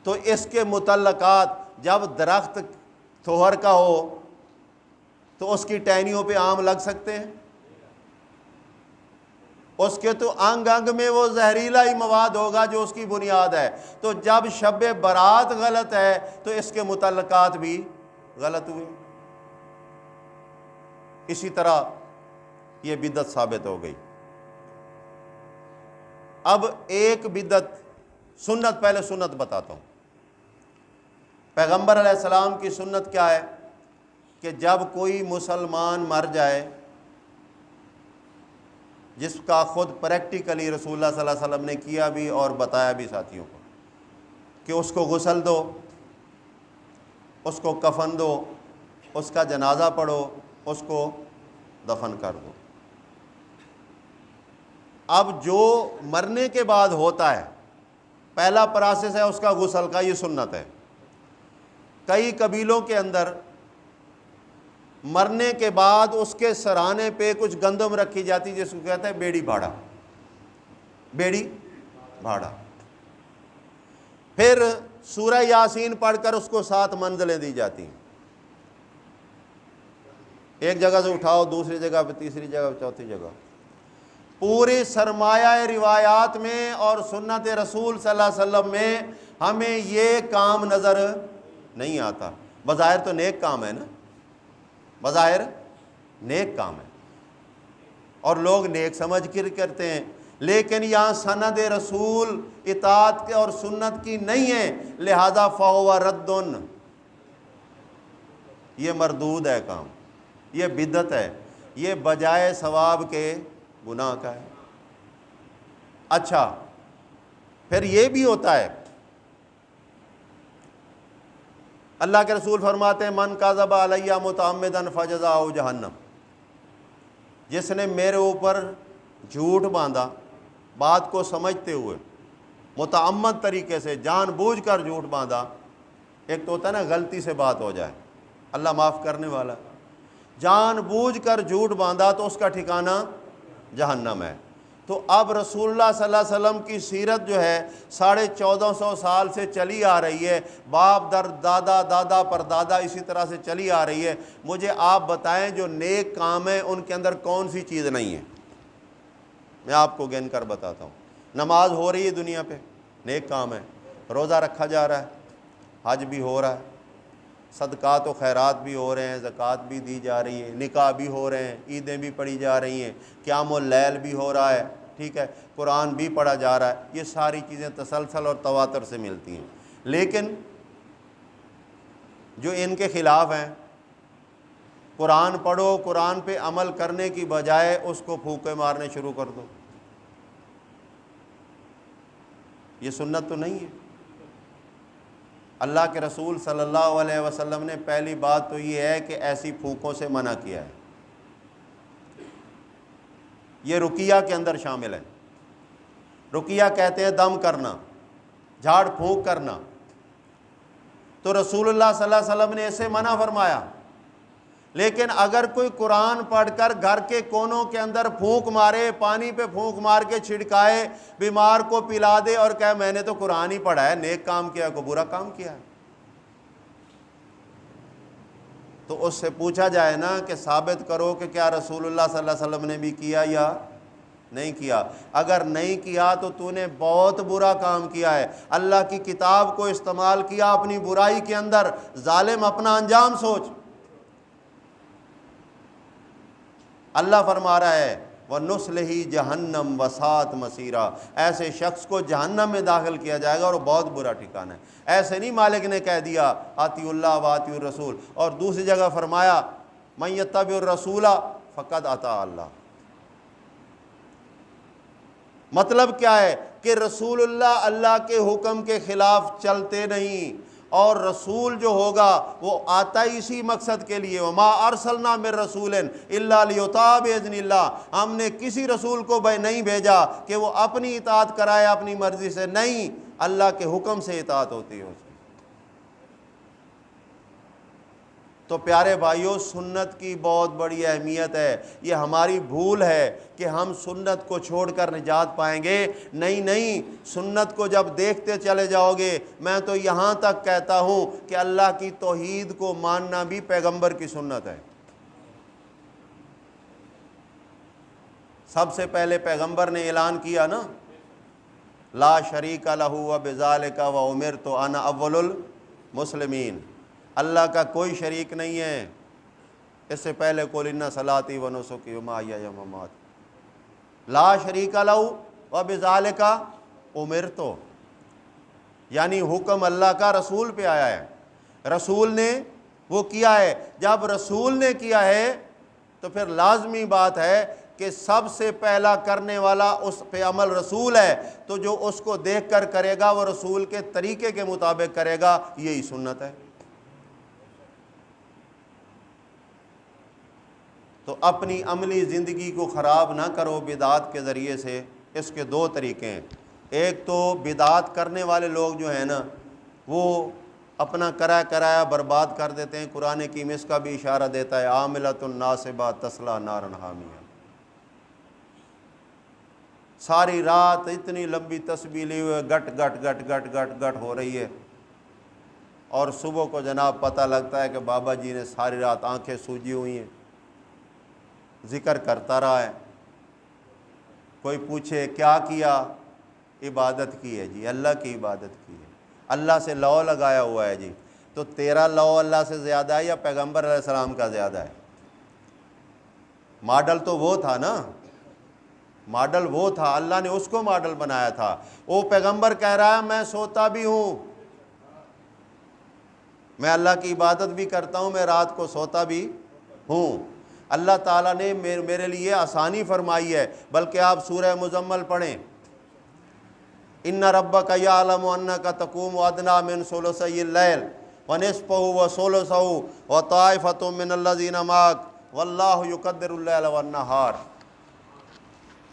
تو اس کے متعلقات، جب درخت تھوہر کا ہو تو اس کی ٹہنیوں پہ آم لگ سکتے ہیں؟ اس کے تو انگ انگ میں وہ زہریلا ہی مواد ہوگا جو اس کی بنیاد ہے۔ تو جب شب برات غلط ہے تو اس کے متعلقات بھی غلط ہوئے۔ اسی طرح یہ بدعت ثابت ہو گئی۔ اب ایک بدعت سنت، پہلے سنت بتاتا ہوں۔ پیغمبر علیہ السلام کی سنت کیا ہے کہ جب کوئی مسلمان مر جائے جس کا خود پریکٹیکلی رسول اللہ صلی اللہ علیہ وسلم نے کیا بھی اور بتایا بھی ساتھیوں کو کہ اس کو غسل دو، اس کو کفن دو، اس کا جنازہ پڑھو، اس کو دفن کر دو۔ اب جو مرنے کے بعد ہوتا ہے، پہلا پروسیس ہے اس کا غسل کا، یہ سنت ہے۔ کئی قبیلوں کے اندر مرنے کے بعد اس کے سرانے پہ کچھ گندم رکھی جاتی جس کو کہتے ہیں بیڑی بھاڑا، بیڑی بھاڑا۔ پھر سورہ یاسین پڑھ کر اس کو 7 منزلیں دی جاتی ہیں، ایک جگہ سے اٹھاؤ، دوسری جگہ پہ، تیسری جگہ پہ، چوتھی جگہ۔ پورے سرمایہ روایات میں اور سنت رسول صلی اللہ علیہ وسلم میں ہمیں یہ کام نظر نہیں آتا۔ بظاہر تو نیک کام ہے نا، بظاہر نیک کام ہے اور لوگ نیک سمجھ کر کرتے ہیں، لیکن یہاں سند رسول اطاعت کے اور سنت کی نہیں ہے، لہذا فہو رد، یہ مردود ہے کام، یہ بدعت ہے، یہ بجائے ثواب کے گناہ کا ہے۔ اچھا، پھر یہ بھی ہوتا ہے، اللہ کے رسول فرماتے ہیں من کذب علیہ متعمدا فجزاؤہ جہنم، جس نے میرے اوپر جھوٹ باندھا بات کو سمجھتے ہوئے، متعمد طریقے سے جان بوجھ کر جھوٹ باندھا، ایک تو ہوتا ہے نا غلطی سے بات ہو جائے، اللہ معاف کرنے والا، جان بوجھ کر جھوٹ باندھا تو اس کا ٹھکانہ جہنم ہے۔ تو اب رسول اللہ صلی اللہ علیہ وسلم کی سیرت جو ہے 1450 سال سے چلی آ رہی ہے، باپ در دادا، دادا پر دادا اسی طرح سے چلی آ رہی ہے۔ مجھے آپ بتائیں جو نیک کام ہیں ان کے اندر کون سی چیز نہیں ہے؟ میں آپ کو گن کر بتاتا ہوں۔ نماز ہو رہی ہے دنیا پہ، نیک کام ہے، روزہ رکھا جا رہا ہے، حج بھی ہو رہا ہے، صدقات و خیرات بھی ہو رہے ہیں، زکوٰۃ بھی دی جا رہی ہے، نکاح بھی ہو رہے ہیں، عیدیں بھی پڑھی جا رہی ہیں، قیام اللیل بھی ہو رہا ہے، ٹھیک ہے، قرآن بھی پڑھا جا رہا ہے، یہ ساری چیزیں تسلسل اور تواتر سے ملتی ہیں۔ لیکن جو ان کے خلاف ہیں، قرآن پڑھو، قرآن پہ عمل کرنے کی بجائے اس کو پھونکے مارنے شروع کر دو، یہ سنت تو نہیں ہے۔ اللہ کے رسول صلی اللہ علیہ وسلم نے پہلی بات تو یہ ہے کہ ایسی پھونکوں سے منع کیا ہے، یہ رقیہ کے اندر شامل ہے۔ رقیہ کہتے ہیں دم کرنا، جھاڑ پھونک کرنا، تو رسول اللہ صلی اللہ علیہ وسلم نے اسے منع فرمایا۔ لیکن اگر کوئی قرآن پڑھ کر گھر کے کونوں کے اندر پھونک مارے، پانی پہ پھونک مار کے چھڑکائے، بیمار کو پلا دے اور کہے میں نے تو قرآن ہی پڑھا ہے، نیک کام کیا، کو برا کام کیا ہے، تو اس سے پوچھا جائے نا کہ ثابت کرو کہ کیا رسول اللہ صلی اللہ علیہ وسلم نے بھی کیا یا نہیں کیا۔ اگر نہیں کیا تو نے بہت برا کام کیا ہے، اللہ کی کتاب کو استعمال کیا اپنی برائی کے اندر، ظالم اپنا انجام سوچ۔ اللہ فرما رہا ہے وَنُصْلِهِ جَهَنَّمَ وَسَاءَتْ مَصِيرًا، ایسے شخص کو جہنم میں داخل کیا جائے گا اور بہت برا ٹھکانہ ہے۔ ایسے نہیں مالک نے کہہ دیا آتی اللہ و آتی الرسول، اور دوسری جگہ فرمایا مَن يَتَّبِعِ الرَّسُولَ فَقَدْ أَطَاعَ اللَّهَ۔ مطلب کیا ہے کہ رسول اللہ اللہ کے حکم کے خلاف چلتے نہیں، اور رسول جو ہوگا وہ آتا ہی اسی مقصد کے لیے، وما ارسلنا من رسول الا لیطاع باذن اللہ، ہم نے کسی رسول کو نہیں بھیجا کہ وہ اپنی اطاعت کرائے اپنی مرضی سے، نہیں، اللہ کے حکم سے اطاعت ہوتی ہے اس کی۔ تو پیارے بھائیوں، سنت کی بہت بڑی اہمیت ہے۔ یہ ہماری بھول ہے کہ ہم سنت کو چھوڑ کر نجات پائیں گے، نہیں، سنت کو جب دیکھتے چلے جاؤ گے، میں تو یہاں تک کہتا ہوں کہ اللہ کی توحید کو ماننا بھی پیغمبر کی سنت ہے۔ سب سے پہلے پیغمبر نے اعلان کیا نا، لا شریک لہ وبذالک وامرت انا اول المسلمین، اللہ کا کوئی شریک نہیں ہے۔ اس سے پہلے قل ان صلاتی و نسکی و محیای و مماتی لا شریک لہ وبذالک امرت، یعنی حکم اللہ کا رسول پہ آیا ہے، رسول نے وہ کیا ہے۔ جب رسول نے کیا ہے تو پھر لازمی بات ہے کہ سب سے پہلا کرنے والا اس پہ عمل رسول ہے، تو جو اس کو دیکھ کر کرے گا وہ رسول کے طریقے کے مطابق کرے گا، یہی سنت ہے۔ تو اپنی عملی زندگی کو خراب نہ کرو بدعات کے ذریعے سے۔ اس کے دو طریقے ہیں، ایک تو بدعات کرنے والے لوگ جو ہیں نا وہ اپنا کرایا برباد کر دیتے ہیں۔ قرآن حکیم اس کا بھی اشارہ دیتا ہے عاملۃ ناصبہ تصلیٰ نارا حامیہ، ساری رات اتنی لمبی تسبیح لی ہوئے گٹ گٹ گٹ گٹ گٹ گٹ ہو رہی ہے، اور صبح کو جناب پتہ لگتا ہے کہ بابا جی نے ساری رات آنکھیں سوجی ہوئی ہیں، ذکر کرتا رہا ہے۔ کوئی پوچھے کیا کیا؟ عبادت کی ہے جی، اللہ کی عبادت کی ہے، اللہ سے لو لگایا ہوا ہے جی۔ تو تیرا لو اللہ سے زیادہ ہے یا پیغمبر علیہ السلام کا زیادہ ہے؟ ماڈل تو وہ تھا نا، ماڈل وہ تھا، اللہ نے اس کو ماڈل بنایا تھا۔ وہ پیغمبر کہہ رہا ہے میں سوتا بھی ہوں، میں اللہ کی عبادت بھی کرتا ہوں، میں رات کو سوتا بھی ہوں۔ اللہ تعالیٰ نے میرے لیے آسانی فرمائی ہے، بلکہ آپ سورہ مزمل پڑھیں، ان ربک یعلم انک تقوم ادنی من ثلثی اللیل ونصفہ وثلثہ وطائفۃ من الذین معک واللہ یقدر اللیل والنہار۔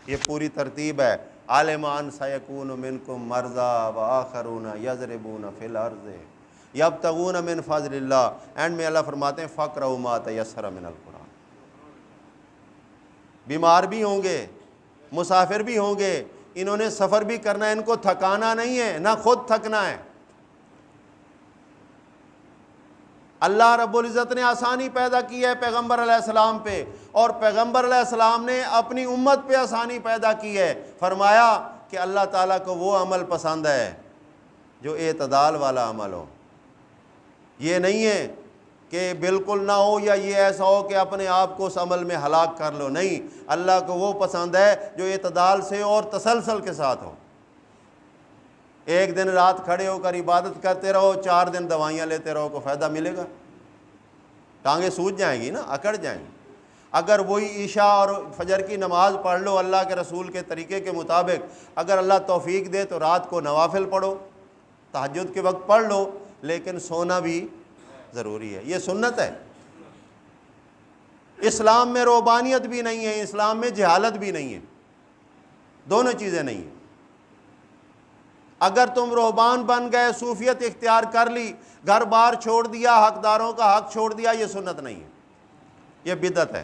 یہ پوری ترتیب ہے۔ عالم ان سیکون منکم مرضی وآخرون یضربون فی الارض یبتغون من فضل اللہ، اینڈ میں اللہ فرماتے ہیں فقرؤوا ما تیسر من القرآن۔ بیمار بھی ہوں گے، مسافر بھی ہوں گے، انہوں نے سفر بھی کرنا ہے، ان کو تھکانا نہیں ہے، نہ خود تھکنا ہے۔ اللہ رب العزت نے آسانی پیدا کی ہے پیغمبر علیہ السلام پہ، اور پیغمبر علیہ السلام نے اپنی امت پہ آسانی پیدا کی ہے۔ فرمایا کہ اللہ تعالیٰ کو وہ عمل پسند ہے جو اعتدال والا عمل ہو۔ یہ نہیں ہے کہ بالکل نہ ہو یا یہ ایسا ہو کہ اپنے آپ کو اس عمل میں ہلاک کر لو، نہیں، اللہ کو وہ پسند ہے جو اعتدال سے اور تسلسل کے ساتھ ہو۔ ایک دن رات کھڑے ہو کر عبادت کرتے رہو، 4 دن دوائیاں لیتے رہو، کو فائدہ ملے گا؟ ٹانگیں سوج جائیں گی نا، اکڑ جائیں گی۔ اگر وہی عشاء اور فجر کی نماز پڑھ لو اللہ کے رسول کے طریقے کے مطابق، اگر اللہ توفیق دے تو رات کو نوافل پڑھو، تہجد کے وقت پڑھ لو، لیکن سونا بھی ضروری ہے، یہ سنت ہے۔ اسلام میں روحانیت بھی نہیں ہے، اسلام میں جہالت بھی نہیں ہے، دونوں چیزیں نہیں ہیں۔ اگر تم روحان بن گئے، صوفیت اختیار کر لی، گھر بار چھوڑ دیا، حقداروں کا حق چھوڑ دیا، یہ سنت نہیں ہے، یہ بدعت ہے۔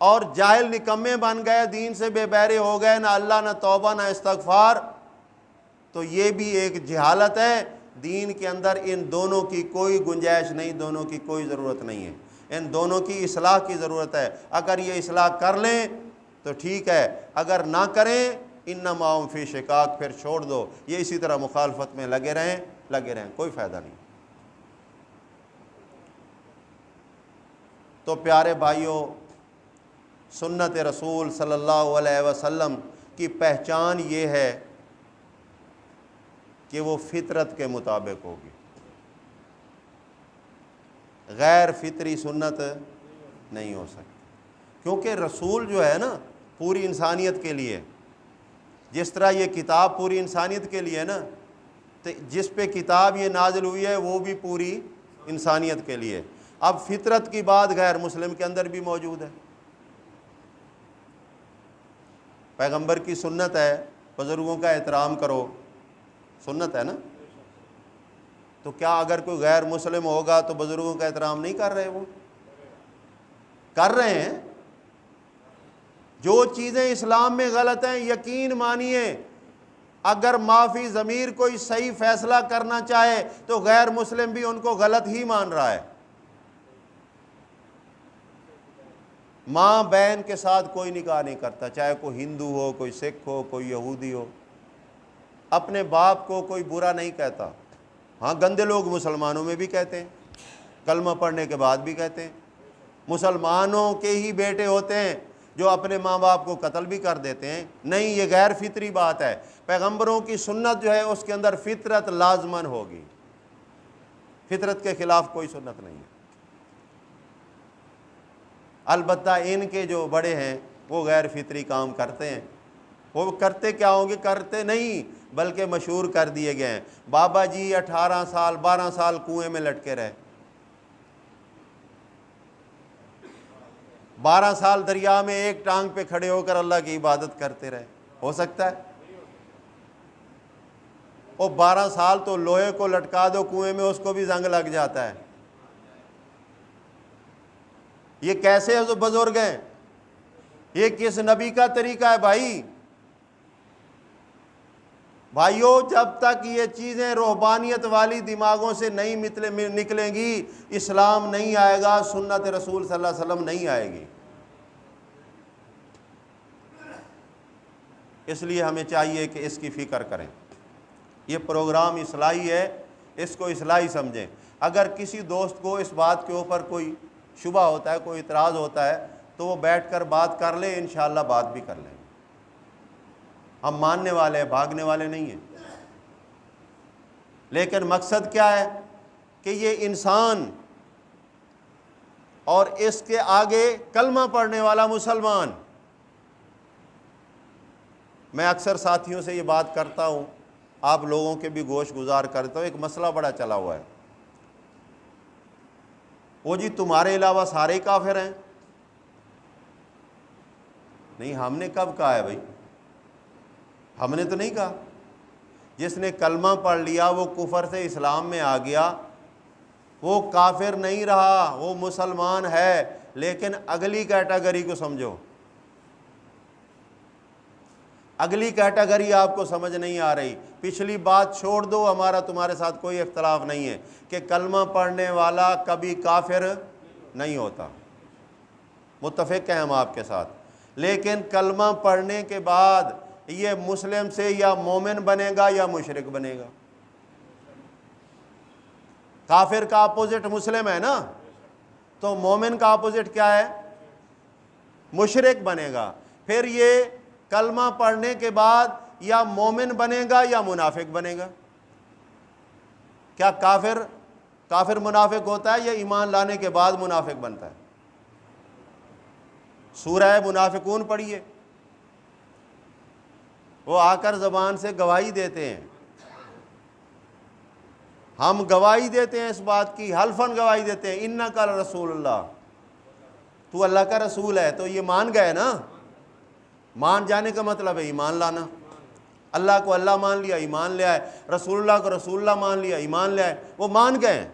اور جاہل نکمے بن گئے، دین سے بے بہرے ہو گئے، نہ اللہ نہ توبہ نہ استغفار، تو یہ بھی ایک جہالت ہے۔ دین کے اندر ان دونوں کی کوئی گنجائش نہیں، دونوں کی کوئی ضرورت نہیں ہے، ان دونوں کی اصلاح کی ضرورت ہے۔ اگر یہ اصلاح کر لیں تو ٹھیک ہے، اگر نہ کریں انما هم فی شقاق، پھر چھوڑ دو، یہ اسی طرح مخالفت میں لگے رہیں، کوئی فائدہ نہیں۔ تو پیارے بھائیوں، سنت رسول صلی اللہ علیہ وسلم کی پہچان یہ ہے کہ وہ فطرت کے مطابق ہوگی، غیر فطری سنت نہیں ہو سکتی، کیونکہ رسول جو ہے نا پوری انسانیت کے لیے، جس طرح یہ کتاب پوری انسانیت کے لیے ہے نا، تو جس پہ کتاب یہ نازل ہوئی ہے وہ بھی پوری انسانیت کے لیے۔ اب فطرت کی بات غیر مسلم کے اندر بھی موجود ہے۔ پیغمبر کی سنت ہے بزرگوں کا احترام کرو، سنت ہے نا، تو کیا اگر کوئی غیر مسلم ہوگا تو بزرگوں کا احترام نہیں کر رہے؟ وہ کر رہے ہیں۔ جو چیزیں اسلام میں غلط ہیں، یقین مانیے اگر معافی ضمیر کوئی صحیح فیصلہ کرنا چاہے تو غیر مسلم بھی ان کو غلط ہی مان رہا ہے۔ ماں بہن کے ساتھ کوئی نکاح نہیں کرتا، چاہے کوئی ہندو ہو، کوئی سکھ ہو، کوئی یہودی ہو، اپنے باپ کو کوئی برا نہیں کہتا۔ ہاں گندے لوگ مسلمانوں میں بھی کہتے ہیں، کلمہ پڑھنے کے بعد بھی کہتے ہیں، مسلمانوں کے ہی بیٹے ہوتے ہیں جو اپنے ماں باپ کو قتل بھی کر دیتے ہیں۔ نہیں، یہ غیر فطری بات ہے۔ پیغمبروں کی سنت جو ہے اس کے اندر فطرت لازمن ہوگی، فطرت کے خلاف کوئی سنت نہیں ہے۔ البتہ ان کے جو بڑے ہیں وہ غیر فطری کام کرتے ہیں، وہ کرتے کیا ہوں گے؟ کرتے نہیں بلکہ مشہور کر دیے گئے ہیں۔ بابا جی 18 سال 12 سال کنویں میں لٹکے رہے، 12 سال دریا میں ایک ٹانگ پہ کھڑے ہو کر اللہ کی عبادت کرتے رہے، ہو سکتا ہے؟ وہ 12 سال تو لوہے کو لٹکا دو کنویں میں، اس کو بھی زنگ لگ جاتا ہے۔ یہ کیسے بزرگ ہیں؟ یہ کس نبی کا طریقہ ہے بھائی؟ بھائیوں جب تک یہ چیزیں روحانیت والی دماغوں سے نہیں نکلیں گی، اسلام نہیں آئے گا، سنت رسول صلی اللہ علیہ وسلم نہیں آئے گی۔ اس لیے ہمیں چاہیے کہ اس کی فکر کریں۔ یہ پروگرام اصلاحی ہے، اس کو اصلاحی سمجھیں۔ اگر کسی دوست کو اس بات کے اوپر کوئی شبہ ہوتا ہے، کوئی اعتراض ہوتا ہے، تو وہ بیٹھ کر بات کر لے، انشاءاللہ بات بھی کر لیں۔ ہم ماننے والے ہیں، بھاگنے والے نہیں ہیں۔ لیکن مقصد کیا ہے کہ یہ انسان اور اس کے آگے کلمہ پڑھنے والا مسلمان۔ میں اکثر ساتھیوں سے یہ بات کرتا ہوں، آپ لوگوں کے بھی گوش گزار کرتا ہوں، ایک مسئلہ بڑا چلا ہوا ہے، وہ جی تمہارے علاوہ سارے ہی کافر ہیں۔ نہیں، ہم نے کب کہا ہے بھائی؟ ہم نے تو نہیں کہا۔ جس نے کلمہ پڑھ لیا وہ کفر سے اسلام میں آ گیا، وہ کافر نہیں رہا، وہ مسلمان ہے۔ لیکن اگلی کیٹیگری کو سمجھو، اگلی کیٹیگری آپ کو سمجھ نہیں آ رہی۔ پچھلی بات چھوڑ دو، ہمارا تمہارے ساتھ کوئی اختلاف نہیں ہے کہ کلمہ پڑھنے والا کبھی کافر نہیں ہوتا، متفق ہیں ہم آپ کے ساتھ۔ لیکن کلمہ پڑھنے کے بعد یہ مسلم سے یا مومن بنے گا یا مشرک بنے گا۔ کافر کا اپوزٹ مسلم ہے نا، تو مومن کا اپوزٹ کیا ہے؟ مشرک بنے گا۔ پھر یہ کلمہ پڑھنے کے بعد یا مومن بنے گا یا منافق بنے گا۔ کیا کافر منافق ہوتا ہے یا ایمان لانے کے بعد منافق بنتا ہے؟ سورہ منافقون پڑھیے، وہ آ کر زبان سے گواہی دیتے ہیں، ہم گواہی دیتے ہیں اس بات کی، حلفاً گواہی دیتے ہیں، انکا رسول اللہ، تو اللہ کا رسول ہے۔ تو یہ مان گئے نا۔ مان جانے کا مطلب ہے ایمان لانا۔ اللہ کو اللہ مان لیا، ایمان لے آئے۔ رسول اللہ کو رسول اللہ مان لیا، ایمان لے آئے، وہ مان گئے۔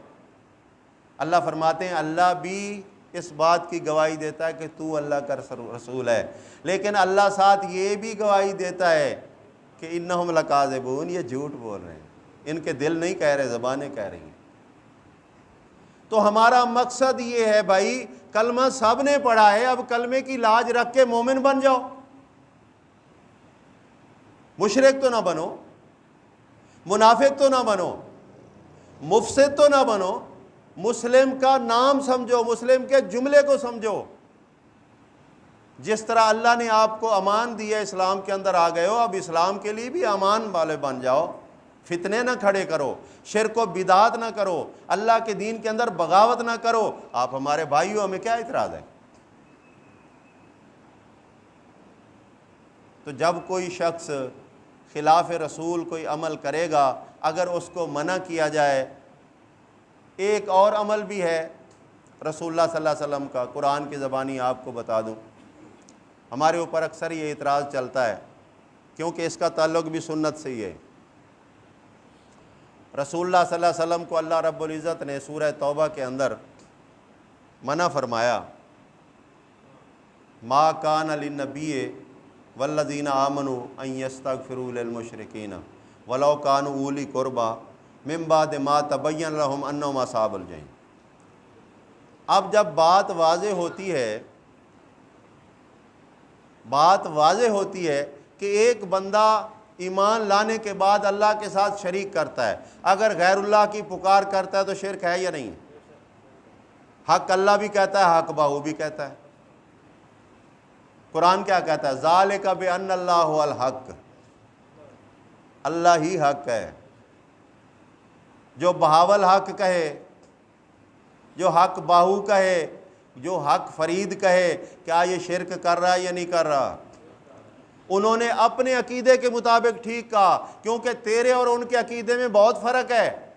اللہ فرماتے ہیں اللہ بھی اس بات کی گواہی دیتا ہے کہ تو اللہ کا رسول ہے، لیکن اللہ ساتھ یہ بھی گواہی دیتا ہے کہ انہم لکاذبون، یہ جھوٹ بول رہے ہیں، ان کے دل نہیں کہہ رہے، زبانیں کہہ رہی ہیں۔ تو ہمارا مقصد یہ ہے بھائی، کلمہ سب نے پڑھا ہے، اب کلمے کی لاج رکھ کے مومن بن جاؤ، مشرک تو نہ بنو، منافق تو نہ بنو، مفسد تو نہ بنو، مسلم کا نام سمجھو، مسلم کے جملے کو سمجھو۔ جس طرح اللہ نے آپ کو امان دی ہے، اسلام کے اندر آ گئے ہو، اب اسلام کے لیے بھی امان والے بن جاؤ، فتنے نہ کھڑے کرو، شرک و بدعات نہ کرو، اللہ کے دین کے اندر بغاوت نہ کرو۔ آپ ہمارے بھائی ہو، ہمیں کیا اعتراض ہے؟ تو جب کوئی شخص خلاف رسول کوئی عمل کرے گا، اگر اس کو منع کیا جائے، ایک اور عمل بھی ہے رسول اللہ صلی اللہ علیہ وسلم کا، قرآن کی زبانی آپ کو بتا دوں، ہمارے اوپر اکثر یہ اعتراض چلتا ہے کیونکہ اس کا تعلق بھی سنت سے ہی ہے۔ رسول اللہ صلی اللہ علیہ وسلم کو اللہ رب العزت نے سورہ توبہ کے اندر منع فرمایا، ما کان للنبی والذین آمنوا ان یستغفروا للمشرکین ولو کانوا اولی قربی من بعد ما تبین لهم انہم اصحاب الجحیم۔ اب جب بات واضح ہوتی ہے کہ ایک بندہ ایمان لانے کے بعد اللہ کے ساتھ شریک کرتا ہے، اگر غیر اللہ کی پکار کرتا ہے تو شرک ہے یا نہیں؟ حق اللہ بھی کہتا ہے، حق باہو بھی کہتا ہے۔ قرآن کیا کہتا ہے؟ ذالک بان اللہ هو الحق، اللہ ہی حق ہے۔ جو بہاول حق کہے، جو حق باہو کہے، جو حق فرید کہے، کیا یہ شرک کر رہا ہے یا نہیں کر رہا؟ انہوں نے اپنے عقیدے کے مطابق ٹھیک کہا، کیونکہ تیرے اور ان کے عقیدے میں بہت فرق ہے۔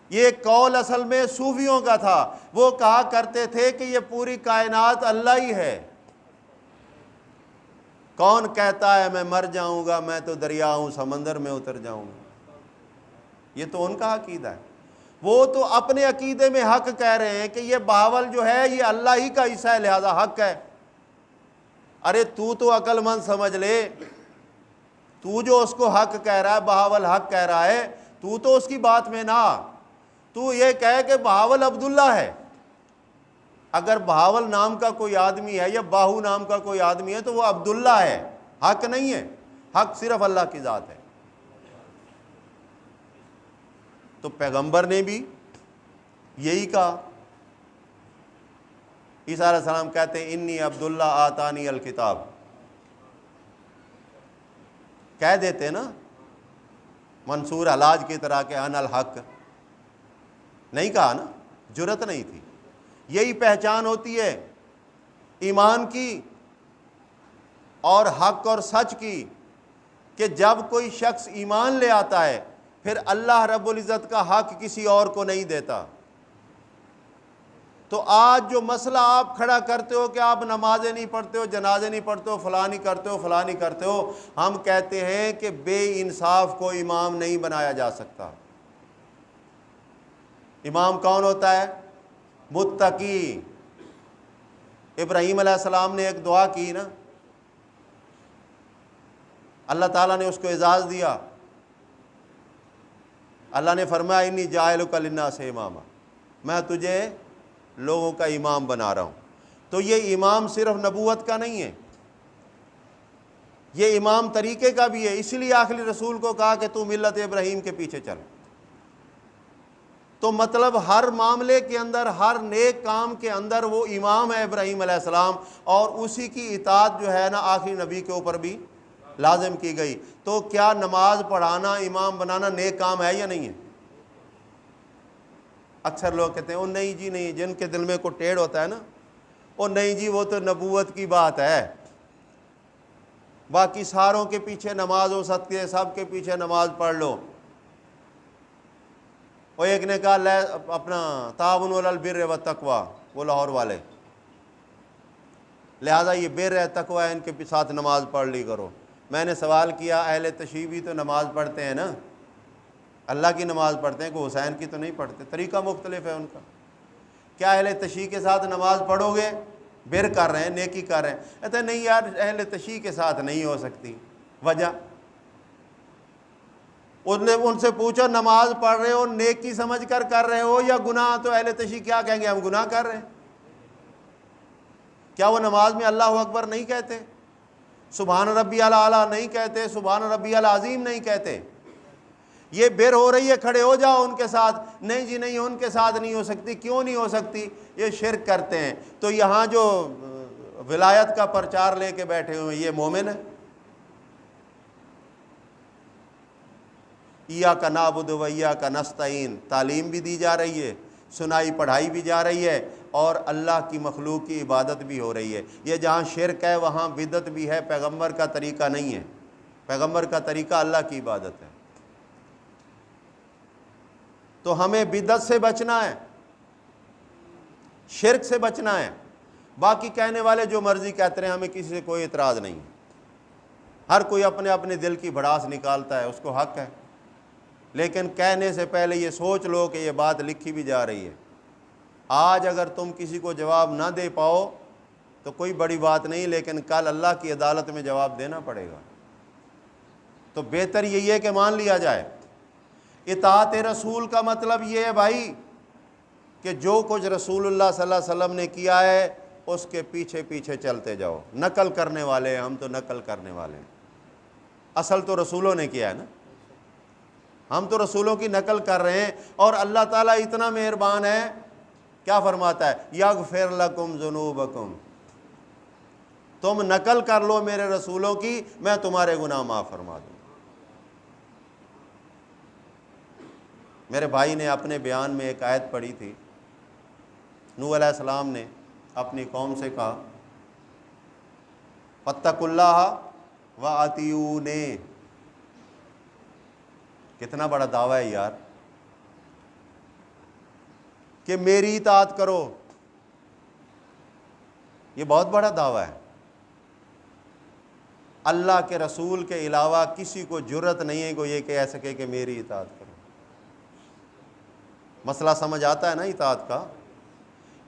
یہ قول اصل میں صوفیوں کا تھا، وہ کہا کرتے تھے کہ یہ پوری کائنات اللہ ہی ہے۔ کون کہتا ہے میں مر جاؤں گا، میں تو دریا ہوں، سمندر میں اتر جاؤں گا؟ یہ تو ان کا عقیدہ ہے۔ وہ تو اپنے عقیدے میں حق کہہ رہے ہیں کہ یہ بہاول جو ہے یہ اللہ ہی کا حصہ ہے، لہذا حق ہے۔ ارے تو عقل مند سمجھ لے، تو جو اس کو حق کہہ رہا ہے، بہاول حق کہہ رہا ہے، تو اس کی بات میں نہ، تو یہ کہے کہ بہاول عبداللہ ہے۔ اگر بہاول نام کا کوئی آدمی ہے یا باہو نام کا کوئی آدمی ہے تو وہ عبداللہ ہے، حق نہیں ہے، حق صرف اللہ کی ذات ہے۔ تو پیغمبر نے بھی یہی کہا۔ عیسیٰ علیہ السلام کہتے ہیں انی عبداللہ آتانی الکتاب، کہہ دیتے نا منصور حلاج کی طرح کہ انا الحق، نہیں کہا نا، جرت نہیں تھی۔ یہی پہچان ہوتی ہے ایمان کی اور حق اور سچ کی، کہ جب کوئی شخص ایمان لے آتا ہے پھر اللہ رب العزت کا حق کسی اور کو نہیں دیتا۔ تو آج جو مسئلہ آپ کھڑا کرتے ہو کہ آپ نمازیں نہیں پڑھتے ہو، جنازے نہیں پڑھتے ہو، فلاں نہیں کرتے ہو، فلاں نہیں کرتے ہو، ہم کہتے ہیں کہ بے انصاف کو امام نہیں بنایا جا سکتا۔ امام کون ہوتا ہے؟ متقی۔ ابراہیم علیہ السلام نے ایک دعا کی نا، اللہ تعالیٰ نے اس کو اعزاز دیا، اللہ نے فرمایا انی جاعلک للناس اماما، میں تجھے لوگوں کا امام بنا رہا ہوں۔ تو یہ امام صرف نبوت کا نہیں ہے، یہ امام طریقے کا بھی ہے۔ اس لیے آخری رسول کو کہا کہ تو ملت ابراہیم کے پیچھے چل۔ تو مطلب ہر معاملے کے اندر، ہر نیک کام کے اندر وہ امام ہے ابراہیم علیہ السلام، اور اسی کی اطاعت جو ہے نا آخری نبی کے اوپر بھی لازم کی گئی۔ تو کیا نماز پڑھانا، امام بنانا نیک کام ہے یا نہیں ہے؟ اکثر لوگ کہتے ہیں او نہیں جی نہیں، جن کے دل میں کوئی ٹیڑھ ہوتا ہے نا، او نہیں جی وہ تو نبوت کی بات ہے، باقی ساروں کے پیچھے نماز ہو سکتی ہے، سب کے پیچھے نماز پڑھ لو۔ اور ایک نے کہا اپنا تعاون علی البر والتقوی، وہ لاہور والے، لہذا یہ بر ہے، تقوی ہے، ان کے ساتھ نماز پڑھ لی کرو۔ میں نے سوال کیا اہل تشیع بھی تو نماز پڑھتے ہیں نا، اللہ کی نماز پڑھتے ہیں، کہ حسین کی تو نہیں پڑھتے، طریقہ مختلف ہے ان کا۔ کیا اہل تشیع کے ساتھ نماز پڑھو گے؟ بر کر رہے ہیں، نیکی کر رہے ہیں۔ کہتے ہیں نہیں یار اہل تشیع کے ساتھ نہیں ہو سکتی، وجہ ان نے ان سے پوچھا نماز پڑھ رہے ہو نیکی سمجھ کر رہے ہو یا گناہ؟ تو اہل تشیع کیا کہیں گے؟ ہم گناہ کر رہے ہیں۔ کیا وہ نماز میں اللہ اکبر نہیں کہتے، سبحان ربی الاعلیٰ نہیں کہتے، سبحان ربی العظیم نہیں کہتے؟ یہ بر ہو رہی ہے، کھڑے ہو جاؤ ان کے ساتھ۔ نہیں جی نہیں، ان کے ساتھ نہیں ہو سکتی۔ کیوں نہیں ہو سکتی؟ یہ شرک کرتے ہیں۔ تو یہاں جو ولایت کا پرچار لے کے بیٹھے ہوئے یہ مومن ہے؟ ایاک نعبد و ایاک نستعین تعلیم بھی دی جا رہی ہے، سنائی پڑھائی بھی جا رہی ہے، اور اللہ کی مخلوق کی عبادت بھی ہو رہی ہے۔ یہ جہاں شرک ہے وہاں بدعت بھی ہے، پیغمبر کا طریقہ نہیں ہے۔ پیغمبر کا طریقہ اللہ کی عبادت ہے۔ تو ہمیں بدعت سے بچنا ہے، شرک سے بچنا ہے۔ باقی کہنے والے جو مرضی کہتے ہیں، ہمیں کسی سے کوئی اعتراض نہیں۔ ہر کوئی اپنے اپنے دل کی بھڑاس نکالتا ہے، اس کو حق ہے، لیکن کہنے سے پہلے یہ سوچ لو کہ یہ بات لکھی بھی جا رہی ہے۔ آج اگر تم کسی کو جواب نہ دے پاؤ تو کوئی بڑی بات نہیں، لیکن کل اللہ کی عدالت میں جواب دینا پڑے گا۔ تو بہتر یہی ہے کہ مان لیا جائے۔ اطاعت رسول کا مطلب یہ ہے بھائی کہ جو کچھ رسول اللہ صلی اللہ علیہ وسلم نے کیا ہے اس کے پیچھے پیچھے چلتے جاؤ۔ نقل کرنے والے ہیں ہم، تو نقل کرنے والے ہیں، اصل تو رسولوں نے کیا ہے نا، ہم تو رسولوں کی نقل کر رہے ہیں۔ اور اللہ تعالیٰ اتنا مہربان ہے، کیا فرماتا ہے؟ یغفر لکم ذنوبکم، تم نقل کر لو میرے رسولوں کی، میں تمہارے گناہ معاف فرما دوں۔ میرے بھائی نے اپنے بیان میں ایک آیت پڑھی تھی، نوح علیہ السلام نے اپنی قوم سے کہا فاتقوا اللہ وَأَطِیعُونِ، کتنا بڑا دعویٰ ہے یار، کہ میری اطاعت کرو، یہ بہت بڑا دعویٰ ہے۔ اللہ کے رسول کے علاوہ کسی کو جرت نہیں ہے کہ یہ کہہ سکے کہ میری اطاعت کرو۔ مسئلہ سمجھ آتا ہے نا اطاعت کا،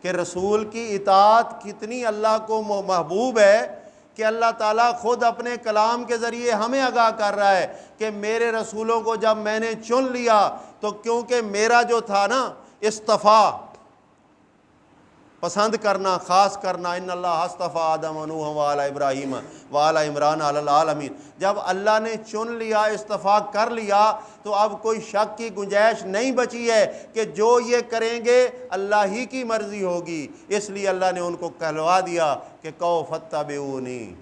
کہ رسول کی اطاعت کتنی اللہ کو محبوب ہے کہ اللہ تعالیٰ خود اپنے کلام کے ذریعے ہمیں آگاہ کر رہا ہے کہ میرے رسولوں کو جب میں نے چن لیا تو کیونکہ میرا جو تھا نا اصطفیٰ، پسند کرنا، خاص کرنا، ان اللہ اصطفیٰ آدم و نوح وآل ابراہیم وآل عمران علی العالمین، جب اللہ نے چن لیا، اصطفیٰ کر لیا، تو اب کوئی شک کی گنجائش نہیں بچی ہے کہ جو یہ کریں گے اللہ ہی کی مرضی ہوگی۔ اس لیے اللہ نے ان کو کہلوا دیا کہ کہو فاتبعونی،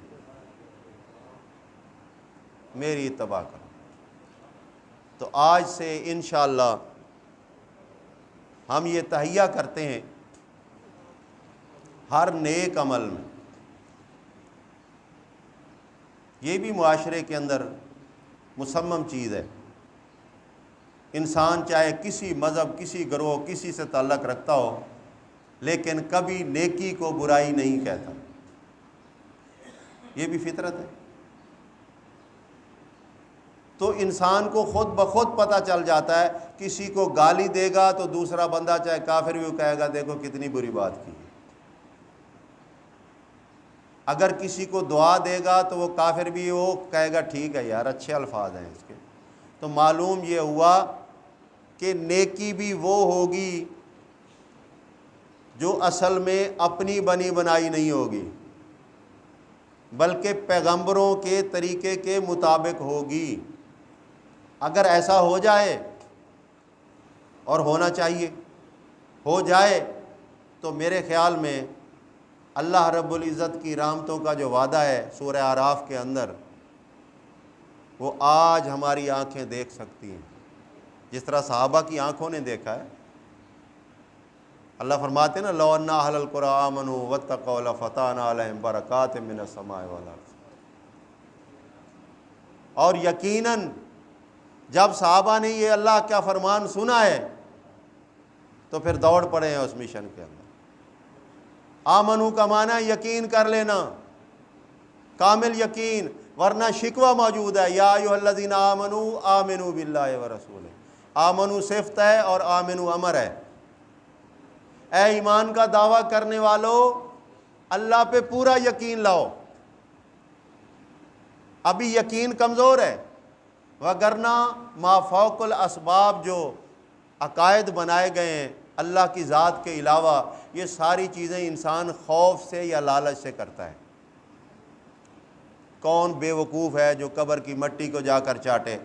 میری اتباع کرو۔ تو آج سے انشاءاللہ ہم یہ تہیہ کرتے ہیں ہر نیک عمل میں، یہ بھی معاشرے کے اندر مسمم چیز ہے، انسان چاہے کسی مذہب، کسی گروہ، کسی سے تعلق رکھتا ہو، لیکن کبھی نیکی کو برائی نہیں کہتا، یہ بھی فطرت ہے۔ تو انسان کو خود بخود پتہ چل جاتا ہے، کسی کو گالی دے گا تو دوسرا بندہ چاہے کافر بھی وہ کہے گا دیکھو کتنی بری بات کی، اگر کسی کو دعا دے گا تو وہ کافر بھی وہ کہے گا ٹھیک ہے یار، اچھے الفاظ ہیں اس کے۔ تو معلوم یہ ہوا کہ نیکی بھی وہ ہوگی جو اصل میں اپنی بنی بنائی نہیں ہوگی، بلکہ پیغمبروں کے طریقے کے مطابق ہوگی۔ اگر ایسا ہو جائے، اور ہونا چاہیے، ہو جائے، تو میرے خیال میں اللہ رب العزت کی رحمتوں کا جو وعدہ ہے سورہ اعراف کے اندر، وہ آج ہماری آنکھیں دیکھ سکتی ہیں، جس طرح صحابہ کی آنکھوں نے دیکھا ہے۔ اللہ فرماتے ہیں نا لو ان اہل القری آمنوا واتقوا لفتحنا علیہم برکات من السماء والارض، اور یقیناً جب صحابہ نے یہ اللہ کا فرمان سنا ہے تو پھر دوڑ پڑے ہیں اس مشن کے اندر۔ آمنو کا معنی یقین کر لینا، کامل یقین، ورنہ شکوہ موجود ہے، یا ایھا الذین آمنو آمنو باللہ ورسولہ، آمنو صفت ہے اور آمنو امر ہے۔ اے ایمان کا دعویٰ کرنے والو، اللہ پہ پورا یقین لاؤ۔ ابھی یقین کمزور ہے، وگرنہ ما فوق الاسباب جو عقائد بنائے گئے ہیں اللہ کی ذات کے علاوہ، یہ ساری چیزیں انسان خوف سے یا لالچ سے کرتا ہے۔ کون بے وقوف ہے جو قبر کی مٹی کو جا کر چاٹے؟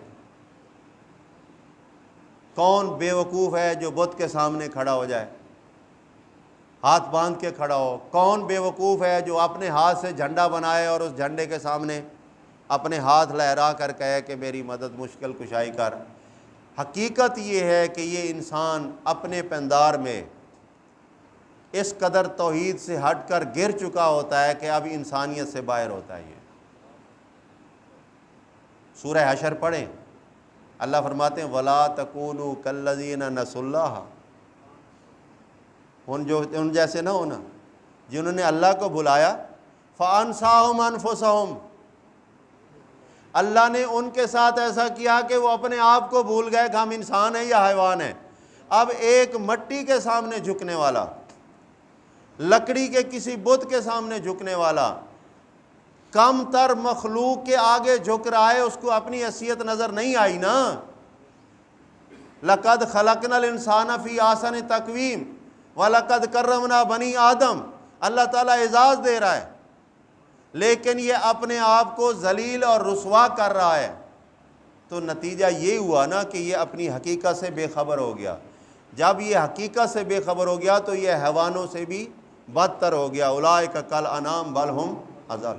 کون بے وقوف ہے جو بت کے سامنے کھڑا ہو جائے، ہاتھ باندھ کے کھڑا ہو؟ کون بے وقوف ہے جو اپنے ہاتھ سے جھنڈا بنائے اور اس جھنڈے کے سامنے اپنے ہاتھ لہرا کر کہے کہ میری مدد مشکل کشائی کر؟ حقیقت یہ ہے کہ یہ انسان اپنے پندار میں اس قدر توحید سے ہٹ کر گر چکا ہوتا ہے کہ اب انسانیت سے باہر ہوتا ہے۔ یہ سورہ حشر پڑھیں، اللہ فرماتے ہیں وَلَا تَكُونُوا كَالَّذِينَ نَسُوا اللَّهَ، ان جیسے نہ ہونا جنہوں نے اللہ کو بھلایا، فَأَنسَاهُمْ أَنفُسَهُمْ، اللہ نے ان کے ساتھ ایسا کیا کہ وہ اپنے آپ کو بھول گئے کہ ہم انسان ہیں یا حیوان ہیں۔ اب ایک مٹی کے سامنے جھکنے والا، لکڑی کے کسی بت کے سامنے جھکنے والا، کم تر مخلوق کے آگے جھک رہا ہے، اس کو اپنی حیثیت نظر نہیں آئی نا۔ لَقَدْ خَلَقْنَا الْإِنسَانَ فِي أَحْسَنِ تَقْوِيمٍ وَلَقَدْ كَرَّمْنَا بَنِي آدم، اللہ تعالیٰ اعزاز دے رہا ہے، لیکن یہ اپنے آپ کو ذلیل اور رسوا کر رہا ہے۔ تو نتیجہ یہ ہوا نا کہ یہ اپنی حقیقت سے بے خبر ہو گیا۔ جب یہ حقیقت سے بے خبر ہو گیا تو یہ حیوانوں سے بھی بدتر ہو گیا۔ اولئک کالانعام بل ہم اضل۔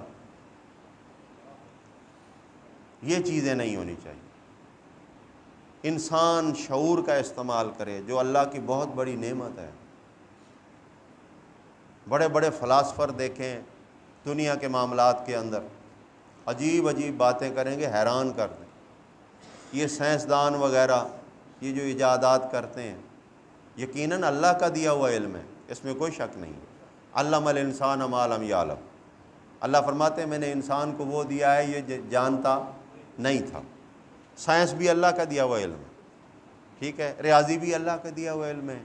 یہ چیزیں نہیں ہونی چاہیے۔ انسان شعور کا استعمال کرے، جو اللہ کی بہت بڑی نعمت ہے۔ بڑے بڑے فلاسفر دیکھیں دنیا کے معاملات کے اندر، عجیب عجیب باتیں کریں گے، حیران کر دیں۔ یہ سائنسدان وغیرہ یہ جو ایجادات کرتے ہیں، یقیناً اللہ کا دیا ہوا علم ہے، اس میں کوئی شک نہیں۔ علم الانسان ما لم یعلم، اللہ فرماتے ہیں میں نے انسان کو وہ دیا ہے یہ جانتا نہیں تھا۔ سائنس بھی اللہ کا دیا ہوا علم ہے، ٹھیک ہے، ریاضی بھی اللہ کا دیا ہوا علم ہے،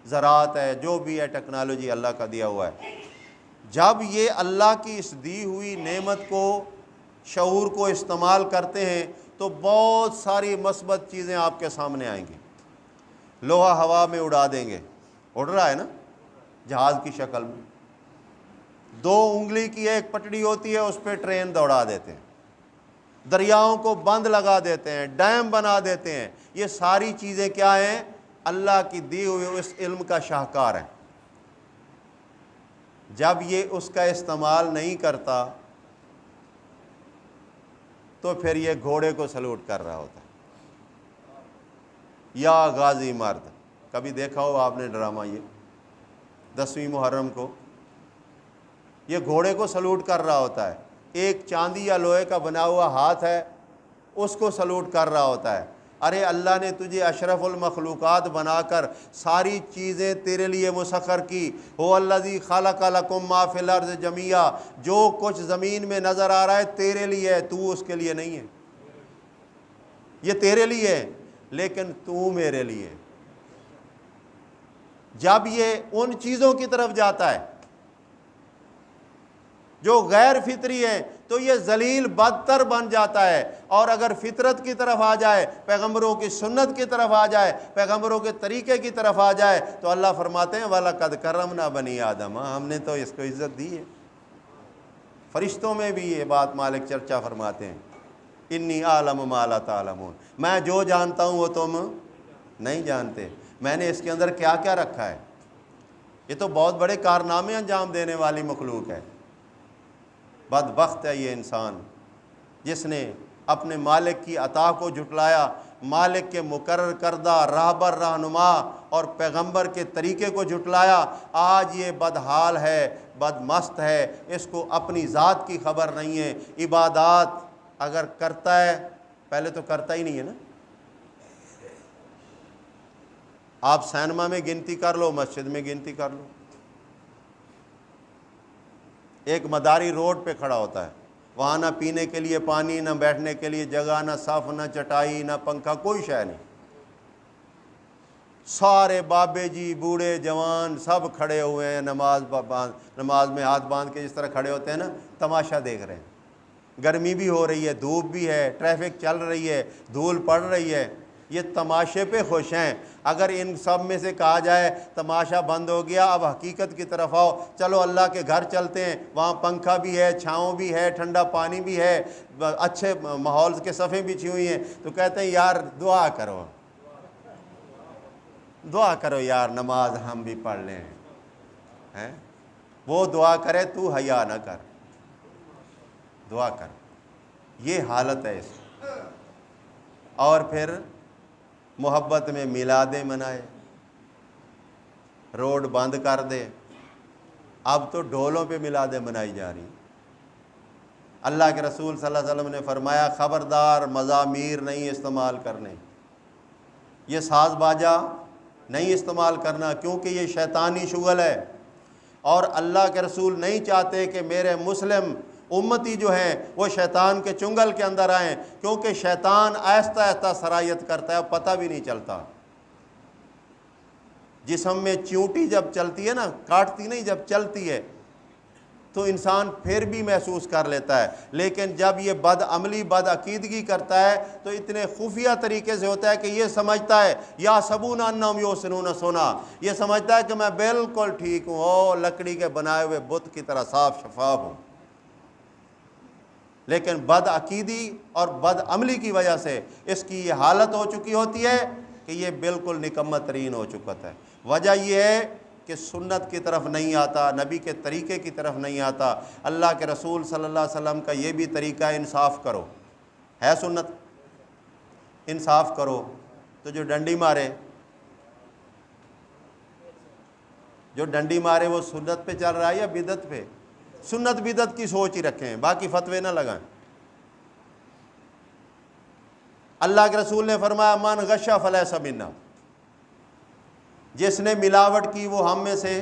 زراعت ہے، جو بھی ہے ٹیکنالوجی اللہ کا دیا ہوا ہے۔ جب یہ اللہ کی اس دی ہوئی نعمت کو، شعور کو استعمال کرتے ہیں تو بہت ساری مثبت چیزیں آپ کے سامنے آئیں گی۔ لوہا ہوا میں اڑا دیں گے، اڑ رہا ہے نا جہاز کی شکل میں، 2 انگلی کی ایک پٹڑی ہوتی ہے، اس پہ ٹرین دوڑا دیتے ہیں، دریاؤں کو بند لگا دیتے ہیں، ڈیم بنا دیتے ہیں۔ یہ ساری چیزیں کیا ہیں؟ اللہ کی دی ہوئی اس علم کا شاہکار ہے۔ جب یہ اس کا استعمال نہیں کرتا تو پھر یہ گھوڑے کو سلوٹ کر رہا ہوتا ہے۔ یا غازی مرد، کبھی دیکھا ہو آپ نے ڈرامہ یہ 10ویں محرم کو، یہ گھوڑے کو سلوٹ کر رہا ہوتا ہے، ایک چاندی یا لوہے کا بنا ہوا ہاتھ ہے، اس کو سلوٹ کر رہا ہوتا ہے۔ ارے اللہ نے تجھے اشرف المخلوقات بنا کر ساری چیزیں تیرے لیے مسخر کی۔ هو الذی خلق لکم ما فی الارض جمیعا، جو کچھ زمین میں نظر آ رہا ہے تیرے لیے ہے، تو اس کے لیے نہیں ہے۔ یہ تیرے لیے ہے لیکن تو میرے لیے۔ جب یہ ان چیزوں کی طرف جاتا ہے جو غیر فطری ہیں تو یہ ذلیل بدتر بن جاتا ہے، اور اگر فطرت کی طرف آ جائے، پیغمبروں کی سنت کی طرف آ جائے، پیغمبروں کے طریقے کی طرف آ جائے تو اللہ فرماتے ہیں وَلَقَدْ كَرَّمْنَا بَنِي آدَمَ، ہم نے تو اس کو عزت دی ہے۔ فرشتوں میں بھی یہ بات مالک چرچا فرماتے ہیں، انی اعلم ما لا تعلمون، میں جو جانتا ہوں وہ تم نہیں جانتے۔ میں نے اس کے اندر کیا کیا رکھا ہے۔ یہ تو بہت بڑے کارنامے انجام دینے والی مخلوق ہے۔ بدبخت ہے یہ انسان جس نے اپنے مالک کی عطا کو جھٹلایا، مالک کے مقرر کردہ راہبر، رہنما اور پیغمبر کے طریقے کو جھٹلایا۔ آج یہ بدحال ہے، بدمست ہے، اس کو اپنی ذات کی خبر نہیں ہے۔ عبادات اگر کرتا ہے، پہلے تو کرتا ہی نہیں ہے نا۔ آپ سینما میں گنتی کر لو، مسجد میں گنتی کر لو، ایک مداری روڈ پہ کھڑا ہوتا ہے، وہاں نہ پینے کے لیے پانی، نہ بیٹھنے کے لیے جگہ، نہ صف، نہ چٹائی، نہ پنکھا، کوئی شے نہیں۔ سارے بابے جی، بوڑھے جوان سب کھڑے ہوئے ہیں، نماز میں ہاتھ باندھ کے جس طرح کھڑے ہوتے ہیں نا، تماشا دیکھ رہے ہیں۔ گرمی بھی ہو رہی ہے، دھوپ بھی ہے، ٹریفک چل رہی ہے، دھول پڑ رہی ہے، یہ تماشے پہ خوش ہیں۔ اگر ان سب میں سے کہا جائے تماشا بند ہو گیا، اب حقیقت کی طرف آؤ، چلو اللہ کے گھر چلتے ہیں، وہاں پنکھا بھی ہے، چھاؤں بھی ہے، ٹھنڈا پانی بھی ہے، اچھے ماحول کے صفیں بچھی ہوئی ہیں، تو کہتے ہیں یار دعا کرو، دعا کرو یار، نماز ہم بھی پڑھ لیں ہیں۔ وہ دعا کرے تو حیا نہ کر، دعا کر۔ یہ حالت ہے اس کی۔ اور پھر محبت میں میلادیں منائے، روڈ بند کر دے۔ اب تو ڈھولوں پہ میلادیں منائی جا رہی ہیں۔ اللہ کے رسول صلی اللہ علیہ وسلم نے فرمایا خبردار مزامیر نہیں استعمال کرنے، یہ ساز باجا نہیں استعمال کرنا، کیونکہ یہ شیطانی شغل ہے، اور اللہ کے رسول نہیں چاہتے کہ میرے مسلم امتی جو ہیں وہ شیطان کے چنگل کے اندر آئیں، کیونکہ شیطان آہستہ آہستہ سرایت کرتا ہے، پتہ بھی نہیں چلتا۔ جسم میں چیونٹی جب چلتی ہے نا، کاٹتی نہیں، جب چلتی ہے تو انسان پھر بھی محسوس کر لیتا ہے، لیکن جب یہ بد عملی، بد عقیدگی کرتا ہے تو اتنے خفیہ طریقے سے ہوتا ہے کہ یہ سمجھتا ہے یا سبون انہم یحسنون صنعا، یہ سمجھتا ہے کہ میں بالکل ٹھیک ہوں، او لکڑی کے بنائے ہوئے بت کی طرح صاف شفاف ہوں۔ لیکن بد عقیدی اور بد عملی کی وجہ سے اس کی یہ حالت ہو چکی ہوتی ہے کہ یہ بالکل نکمہ ترین ہو چکا ہے۔ وجہ یہ ہے کہ سنت کی طرف نہیں آتا، نبی کے طریقے کی طرف نہیں آتا۔ اللہ کے رسول صلی اللہ علیہ وسلم کا یہ بھی طریقہ ہے، انصاف کرو، ہے سنت، انصاف کرو۔ تو جو ڈنڈی مارے، جو ڈنڈی مارے وہ سنت پہ چل رہا ہے یا بدعت پہ؟ سنت بدعت کی سوچ ہی رکھیں، باقی فتوے نہ لگائیں۔ اللہ کے رسول نے فرمایا من غش فلیس منا، جس نے ملاوٹ کی وہ ہم میں سے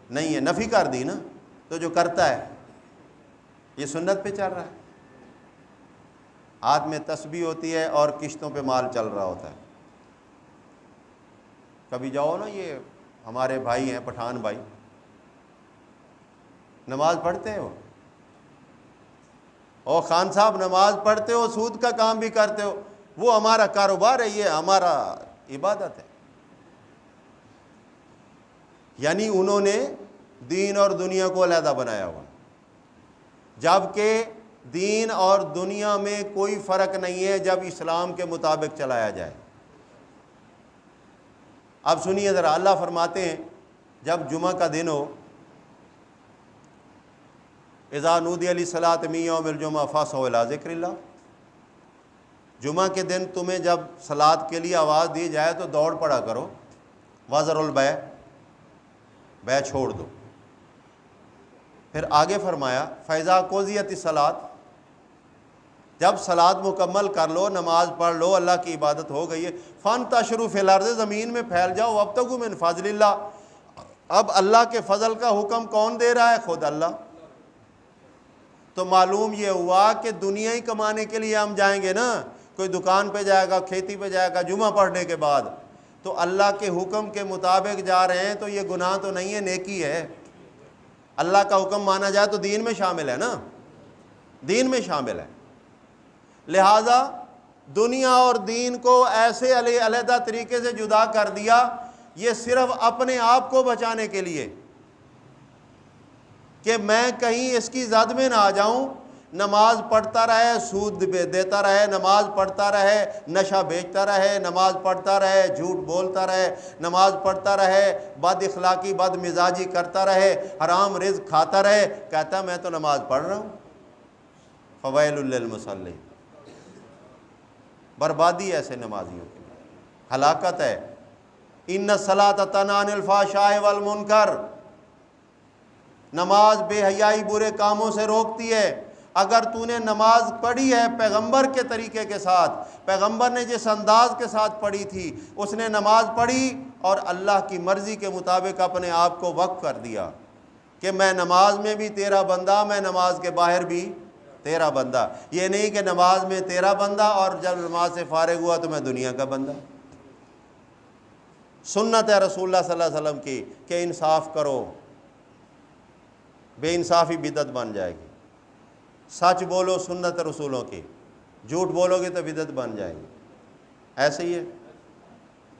نہیں ہے۔ نفی کر دی نا، تو جو کرتا ہے یہ سنت پہ چل رہا ہے۔ ہاتھ میں تسبیح ہوتی ہے اور کشتوں پہ مال چل رہا ہوتا ہے۔ کبھی جاؤ نا، یہ ہمارے بھائی ہیں پٹھان بھائی، نماز پڑھتے ہو؟ او خان صاحب نماز پڑھتے ہو، سود کا کام بھی کرتے ہو، وہ ہمارا کاروبار ہے، یہ ہمارا عبادت ہے۔ یعنی انہوں نے دین اور دنیا کو علیحدہ بنایا ہوا، جبکہ دین اور دنیا میں کوئی فرق نہیں ہے جب اسلام کے مطابق چلایا جائے۔ اب سنیے ذرا، اللہ فرماتے ہیں جب جمعہ کا دن ہو، اذا نودی للصلاۃ من یوم الجمعہ فاسعوا الی ذکر اللہ، جمعہ کے دن تمہیں جب صلاۃ کے لیے آواز دی جائے تو دوڑ پڑا کرو، وذروا البیع، بیع چھوڑ دو۔ پھر آگے فرمایا فاذا قضیت الصلاۃ، جب صلاۃ مکمل کر لو، نماز پڑھ لو، اللہ کی عبادت ہو گئی ہے، فانتشروا فی الارض، زمین میں پھیل جاؤ، وابتغوا من فضل اللہ۔ اب اللہ کے فضل کا حکم کون دے رہا ہے؟ خود اللہ۔ تو معلوم یہ ہوا کہ دنیا ہی کمانے کے لیے ہم جائیں گے نا، کوئی دکان پہ جائے گا، کھیتی پہ جائے گا جمعہ پڑھنے کے بعد، تو اللہ کے حکم کے مطابق جا رہے ہیں تو یہ گناہ تو نہیں ہے، نیکی ہے۔ اللہ کا حکم مانا جائے تو دین میں شامل ہے نا، دین میں شامل ہے۔ لہذا دنیا اور دین کو ایسے علیحدہ طریقے سے جدا کر دیا، یہ صرف اپنے آپ کو بچانے کے لیے کہ میں کہیں اس کی زد میں نہ آ جاؤں، نماز پڑھتا رہے، سود دیتا رہے، نماز پڑھتا رہے، نشہ بیچتا رہے، نماز پڑھتا رہے، جھوٹ بولتا رہے، نماز پڑھتا رہے، بد اخلاقی بد مزاجی کرتا رہے، حرام رزق کھاتا رہے، کہتا میں تو نماز پڑھ رہا ہوں۔ فویل للمصلین، بربادی ایسے نمازیوں کے لیے، ہلاکت ہے۔ ان الصلاۃ تنہی عن الفحشاء والمنکر، نماز بے حیائی برے کاموں سے روکتی ہے۔ اگر تو نے نماز پڑھی ہے پیغمبر کے طریقے کے ساتھ، پیغمبر نے جس انداز کے ساتھ پڑھی تھی، اس نے نماز پڑھی اور اللہ کی مرضی کے مطابق اپنے آپ کو وقف کر دیا کہ میں نماز میں بھی تیرا بندہ، میں نماز کے باہر بھی تیرا بندہ، یہ نہیں کہ نماز میں تیرا بندہ اور جب نماز سے فارغ ہوا تو میں دنیا کا بندہ۔ سنت ہے رسول اللہ صلی اللہ علیہ وسلم کی کہ انصاف کرو، بے انصافی بدعت بن جائے گی، سچ بولو سنت رسولوں کی، جھوٹ بولو گے تو بدعت بن جائے گی۔ ایسے ہی ہے،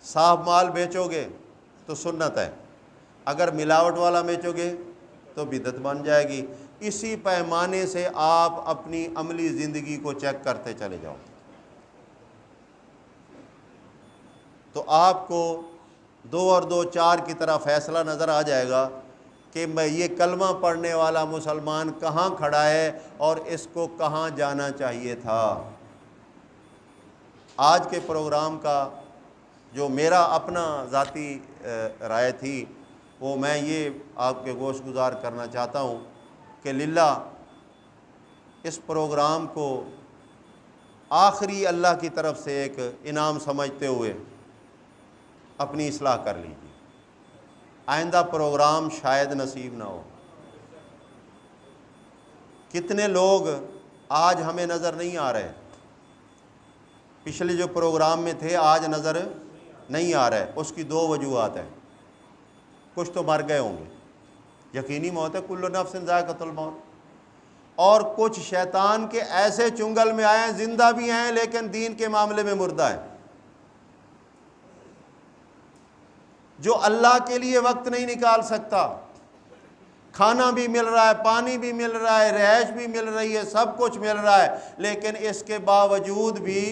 صاف مال بیچو گے تو سنت ہے، اگر ملاوٹ والا بیچو گے تو بدعت بن جائے گی۔ اسی پیمانے سے آپ اپنی عملی زندگی کو چیک کرتے چلے جاؤ تو آپ کو 2 اور 2 4 کی طرح فیصلہ نظر آ جائے گا کہ میں یہ کلمہ پڑھنے والا مسلمان کہاں کھڑا ہے اور اس کو کہاں جانا چاہیے تھا۔ آج کے پروگرام کا جو میرا اپنا ذاتی رائے تھی وہ میں یہ آپ کے گوش گزار کرنا چاہتا ہوں کہ للہ اس پروگرام کو آخری اللہ کی طرف سے ایک انعام سمجھتے ہوئے اپنی اصلاح کر لیجیے، آئندہ پروگرام شاید نصیب نہ ہو۔ کتنے لوگ آج ہمیں نظر نہیں آ رہے، پچھلے جو پروگرام میں تھے آج نظر نہیں آ رہے، اس کی 2 وجوہات ہیں۔ کچھ تو مر گئے ہوں گے، یقینی موت ہے، کل نفس ذائقۃ الموت، اور کچھ شیطان کے ایسے چنگل میں آئے ہیں، زندہ بھی ہیں لیکن دین کے معاملے میں مردہ ہیں، جو اللہ کے لیے وقت نہیں نکال سکتا۔ کھانا بھی مل رہا ہے، پانی بھی مل رہا ہے، رہائش بھی مل رہی ہے، سب کچھ مل رہا ہے، لیکن اس کے باوجود بھی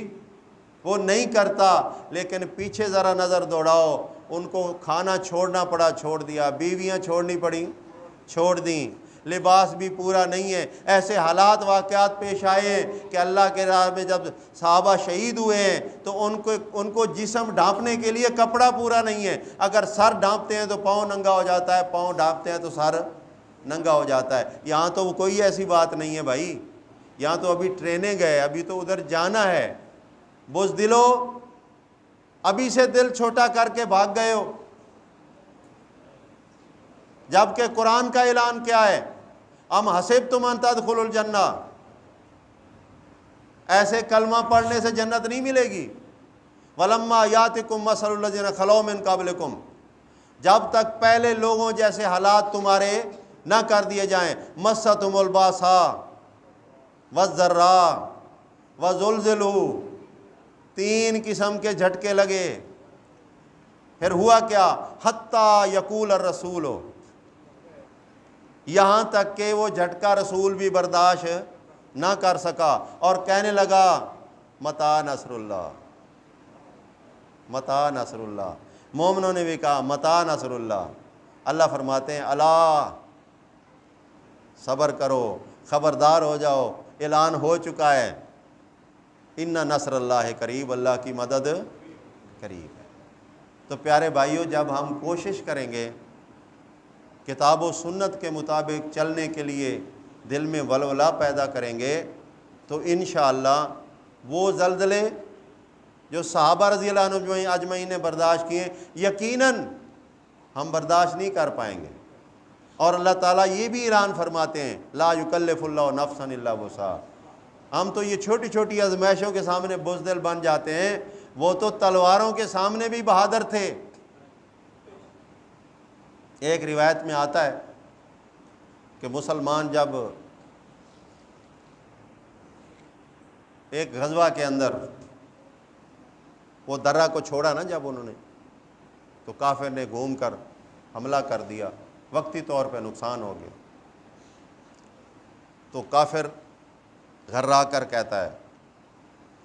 وہ نہیں کرتا۔ لیکن پیچھے ذرا نظر دوڑاؤ، ان کو کھانا چھوڑنا پڑا، چھوڑ دیا، بیویاں چھوڑنی پڑیں، چھوڑ دیں، لباس بھی پورا نہیں ہے۔ ایسے حالات واقعات پیش آئے ہیں کہ اللہ کے راہ میں جب صحابہ شہید ہوئے ہیں تو ان کو جسم ڈھانپنے کے لیے کپڑا پورا نہیں ہے، اگر سر ڈھانپتے ہیں تو پاؤں ننگا ہو جاتا ہے، پاؤں ڈھانپتے ہیں تو سر ننگا ہو جاتا ہے۔ یہاں تو کوئی ایسی بات نہیں ہے بھائی، یہاں تو ابھی ٹرینیں گئے، ابھی تو ادھر جانا ہے۔ بزدلو ابھی سے دل چھوٹا کر کے بھاگ گئے ہو، جبکہ قرآن کا اعلان کیا ہے؟ ام حسبتم ان تدخلوا الجنہ، ایسے کلمہ پڑھنے سے جنت نہیں ملے گی۔ ولما یاتکم مثل الذین خلو من قبلکم، جب تک پہلے لوگوں جیسے حالات تمہارے نہ کر دیے جائیں۔ مستہم الباسا والضراء وزلزلوا، 3 قسم کے جھٹکے لگے۔ پھر ہوا کیا؟ حتیٰ یقول الرسول، یہاں تک کہ وہ جھٹکا رسول بھی برداشت نہ کر سکا اور کہنے لگا متی نصر اللہ، متی نصر اللہ۔ مومنوں نے بھی کہا متی نصر اللہ۔ اللہ فرماتے ہیں الا، صبر کرو، خبردار ہو جاؤ، اعلان ہو چکا ہے، ان نصر اللہ قریب، اللہ کی مدد قریب ہے۔ تو پیارے بھائیو، جب ہم کوشش کریں گے کتاب و سنت کے مطابق چلنے کے لیے، دل میں ولولہ پیدا کریں گے، تو انشاءاللہ وہ زلزلے جو صحابہ رضی اللہ عنہم اجمعین نے برداشت کیے، یقیناً ہم برداشت نہیں کر پائیں گے۔ اور اللہ تعالیٰ یہ بھی اعلان فرماتے ہیں لا یکلف اللہ نفسا الا وسعہا۔ ہم تو یہ چھوٹی چھوٹی آزمائشوں کے سامنے بزدل بن جاتے ہیں، وہ تو تلواروں کے سامنے بھی بہادر تھے۔ ایک روایت میں آتا ہے کہ مسلمان جب ایک غزوہ کے اندر وہ درہ کو چھوڑا نا، جب انہوں نے، تو کافر نے گھوم کر حملہ کر دیا، وقتی طور پہ نقصان ہو گیا۔ تو کافر گھرا کر کہتا ہے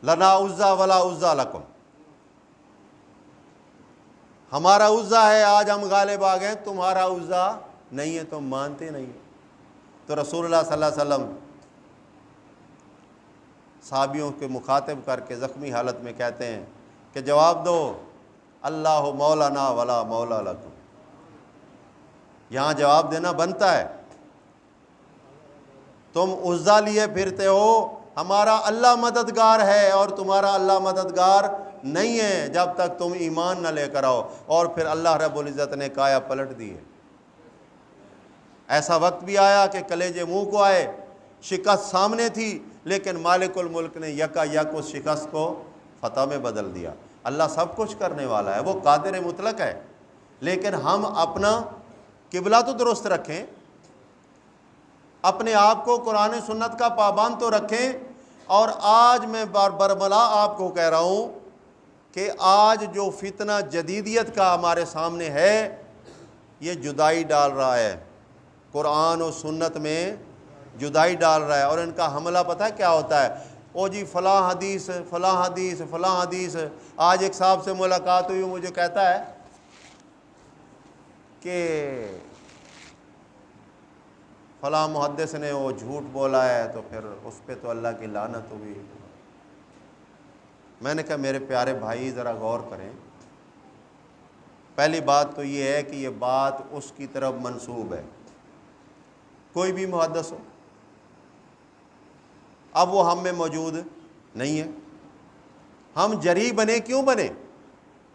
لنا عزا ولا عزا لکم، ہمارا عزا ہے، آج ہم غالب آ گئے، تمہارا عزا نہیں ہے، تم مانتے نہیں۔ تو رسول اللہ صلی اللہ علیہ وسلم صحابیوں کے مخاطب کر کے زخمی حالت میں کہتے ہیں کہ جواب دو اللہ مولانا ولا مولا لکم۔ یہاں جواب دینا بنتا ہے، تم عزا لیے پھرتے ہو، ہمارا اللہ مددگار ہے اور تمہارا اللہ مددگار نہیں ہے جب تک تم ایمان نہ لے کر آؤ۔ اور پھر اللہ رب العزت نے کایا پلٹ دی ہے۔ ایسا وقت بھی آیا کہ کلیجے منہ کو آئے، شکست سامنے تھی، لیکن مالک الملک نے یکا یک اس شکست کو فتح میں بدل دیا۔ اللہ سب کچھ کرنے والا ہے، وہ قادر مطلق ہے، لیکن ہم اپنا قبلہ تو درست رکھیں، اپنے آپ کو قرآن سنت کا پابند تو رکھیں۔ اور آج میں برملا آپ کو کہہ رہا ہوں کہ آج جو فتنہ جدیدیت کا ہمارے سامنے ہے، یہ جدائی ڈال رہا ہے، قرآن و سنت میں جدائی ڈال رہا ہے۔ اور ان کا حملہ پتہ ہے کیا ہوتا ہے؟ او جی فلاں حدیث فلاں حدیث فلاں حدیث۔ آج ایک صاحب سے ملاقات ہوئی، مجھے کہتا ہے کہ فلاں محدث نے وہ جھوٹ بولا ہے، تو پھر اس پہ تو اللہ کی لعنت ہوئی۔ میں نے کہا میرے پیارے بھائی ذرا غور کریں، پہلی بات تو یہ ہے کہ یہ بات اس کی طرف منسوب ہے، کوئی بھی محدث ہو، اب وہ ہم میں موجود نہیں ہے، ہم جری بنے کیوں بنے،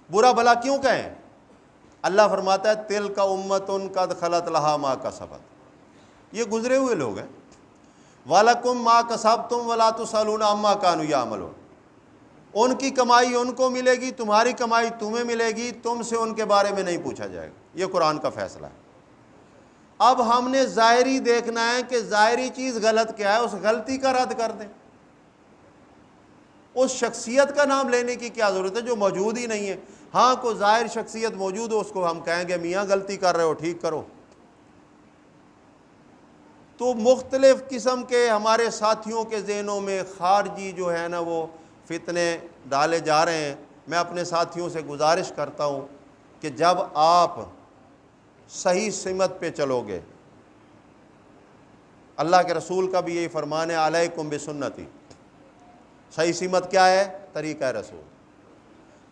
برا بھلا کیوں کہیں؟ اللہ فرماتا ہے تلک امۃ قد خلت لہا ما کسبت، یہ گزرے ہوئے لوگ ہیں، وَلَكُمْ مَا كَسَبْتُمْ وَلَا تُسْأَلُونَ عَمَّا كَانُوا يَعْمَلُونَ، ان کی کمائی ان کو ملے گی، تمہاری کمائی تمہیں ملے گی، تم سے ان کے بارے میں نہیں پوچھا جائے گا، یہ قرآن کا فیصلہ ہے۔ اب ہم نے ظاہری دیکھنا ہے کہ ظاہری چیز غلط کیا ہے، اس غلطی کا رد کر دیں۔ اس شخصیت کا نام لینے کی کیا ضرورت ہے جو موجود ہی نہیں ہے؟ ہاں کوئی ظاہر شخصیت موجود ہو، اس کو ہم کہیں گے میاں غلطی کر رہے ہو، ٹھیک کرو۔ تو مختلف قسم کے ہمارے ساتھیوں کے ذہنوں میں خارجی جو ہے نا وہ فتنے ڈالے جا رہے ہیں۔ میں اپنے ساتھیوں سے گزارش کرتا ہوں کہ جب آپ صحیح سمت پہ چلو گے، اللہ کے رسول کا بھی یہی فرمان ہے علیکم بسنتی، صحیح سمت کیا ہے؟ طریقہ رسول۔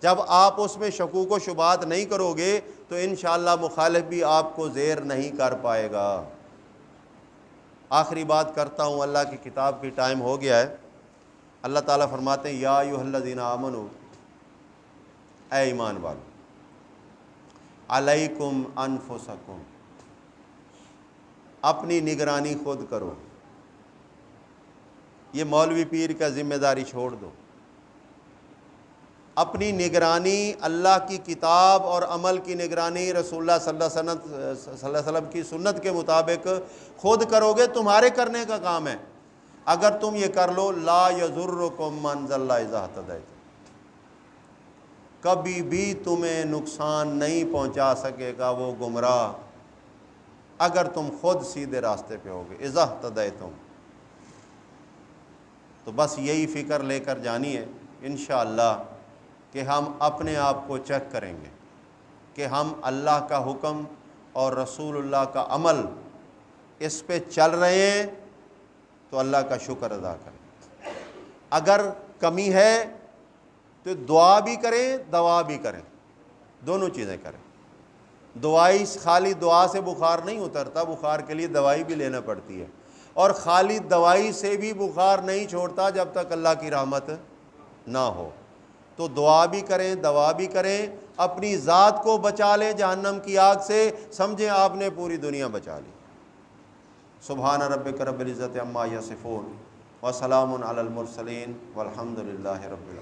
جب آپ اس میں شکوک و شبہات نہیں کرو گے تو انشاءاللہ مخالف بھی آپ کو زیر نہیں کر پائے گا۔ آخری بات کرتا ہوں، اللہ کی کتاب کی ٹائم ہو گیا ہے۔ اللہ تعالیٰ فرماتے ہیں یا ایھا الذین آمنوا، اے ایمان والو، علیکم انفسکم، اپنی نگرانی خود کرو، یہ مولوی پیر کا ذمہ داری چھوڑ دو، اپنی نگرانی اللہ کی کتاب اور عمل کی نگرانی رسول اللہ صلی اللہ علیہ وسلم کی سنت کے مطابق خود کرو گے، تمہارے کرنے کا کام ہے۔ اگر تم یہ کر لو، لا یضرکم من ضل اذا اہتدیتم، کبھی بھی تمہیں نقصان نہیں پہنچا سکے گا وہ گمراہ اگر تم خود سیدھے راستے پہ ہوگے۔ اذا اہتدیتم، تو بس یہی فکر لے کر جانی ہے انشاءاللہ کہ ہم اپنے آپ کو چیک کریں گے کہ ہم اللہ کا حکم اور رسول اللہ کا عمل اس پہ چل رہے ہیں، تو اللہ کا شکر ادا کریں۔ اگر کمی ہے تو دعا بھی کریں، دوا بھی کریں، دونوں چیزیں کریں۔ دعائی خالی دعا سے بخار نہیں اترتا، بخار کے لیے دوائی بھی لینا پڑتی ہے، اور خالی دوائی سے بھی بخار نہیں چھوڑتا جب تک اللہ کی رحمت نہ ہو۔ تو دعا بھی کریں، دوا بھی کریں، اپنی ذات کو بچا لیں جہنم کی آگ سے، سمجھیں آپ نے پوری دنیا بچا لی۔ سبحان ربک رب العزت عما یصفون وسلام علی المرسلین والحمد للہ رب العالمین۔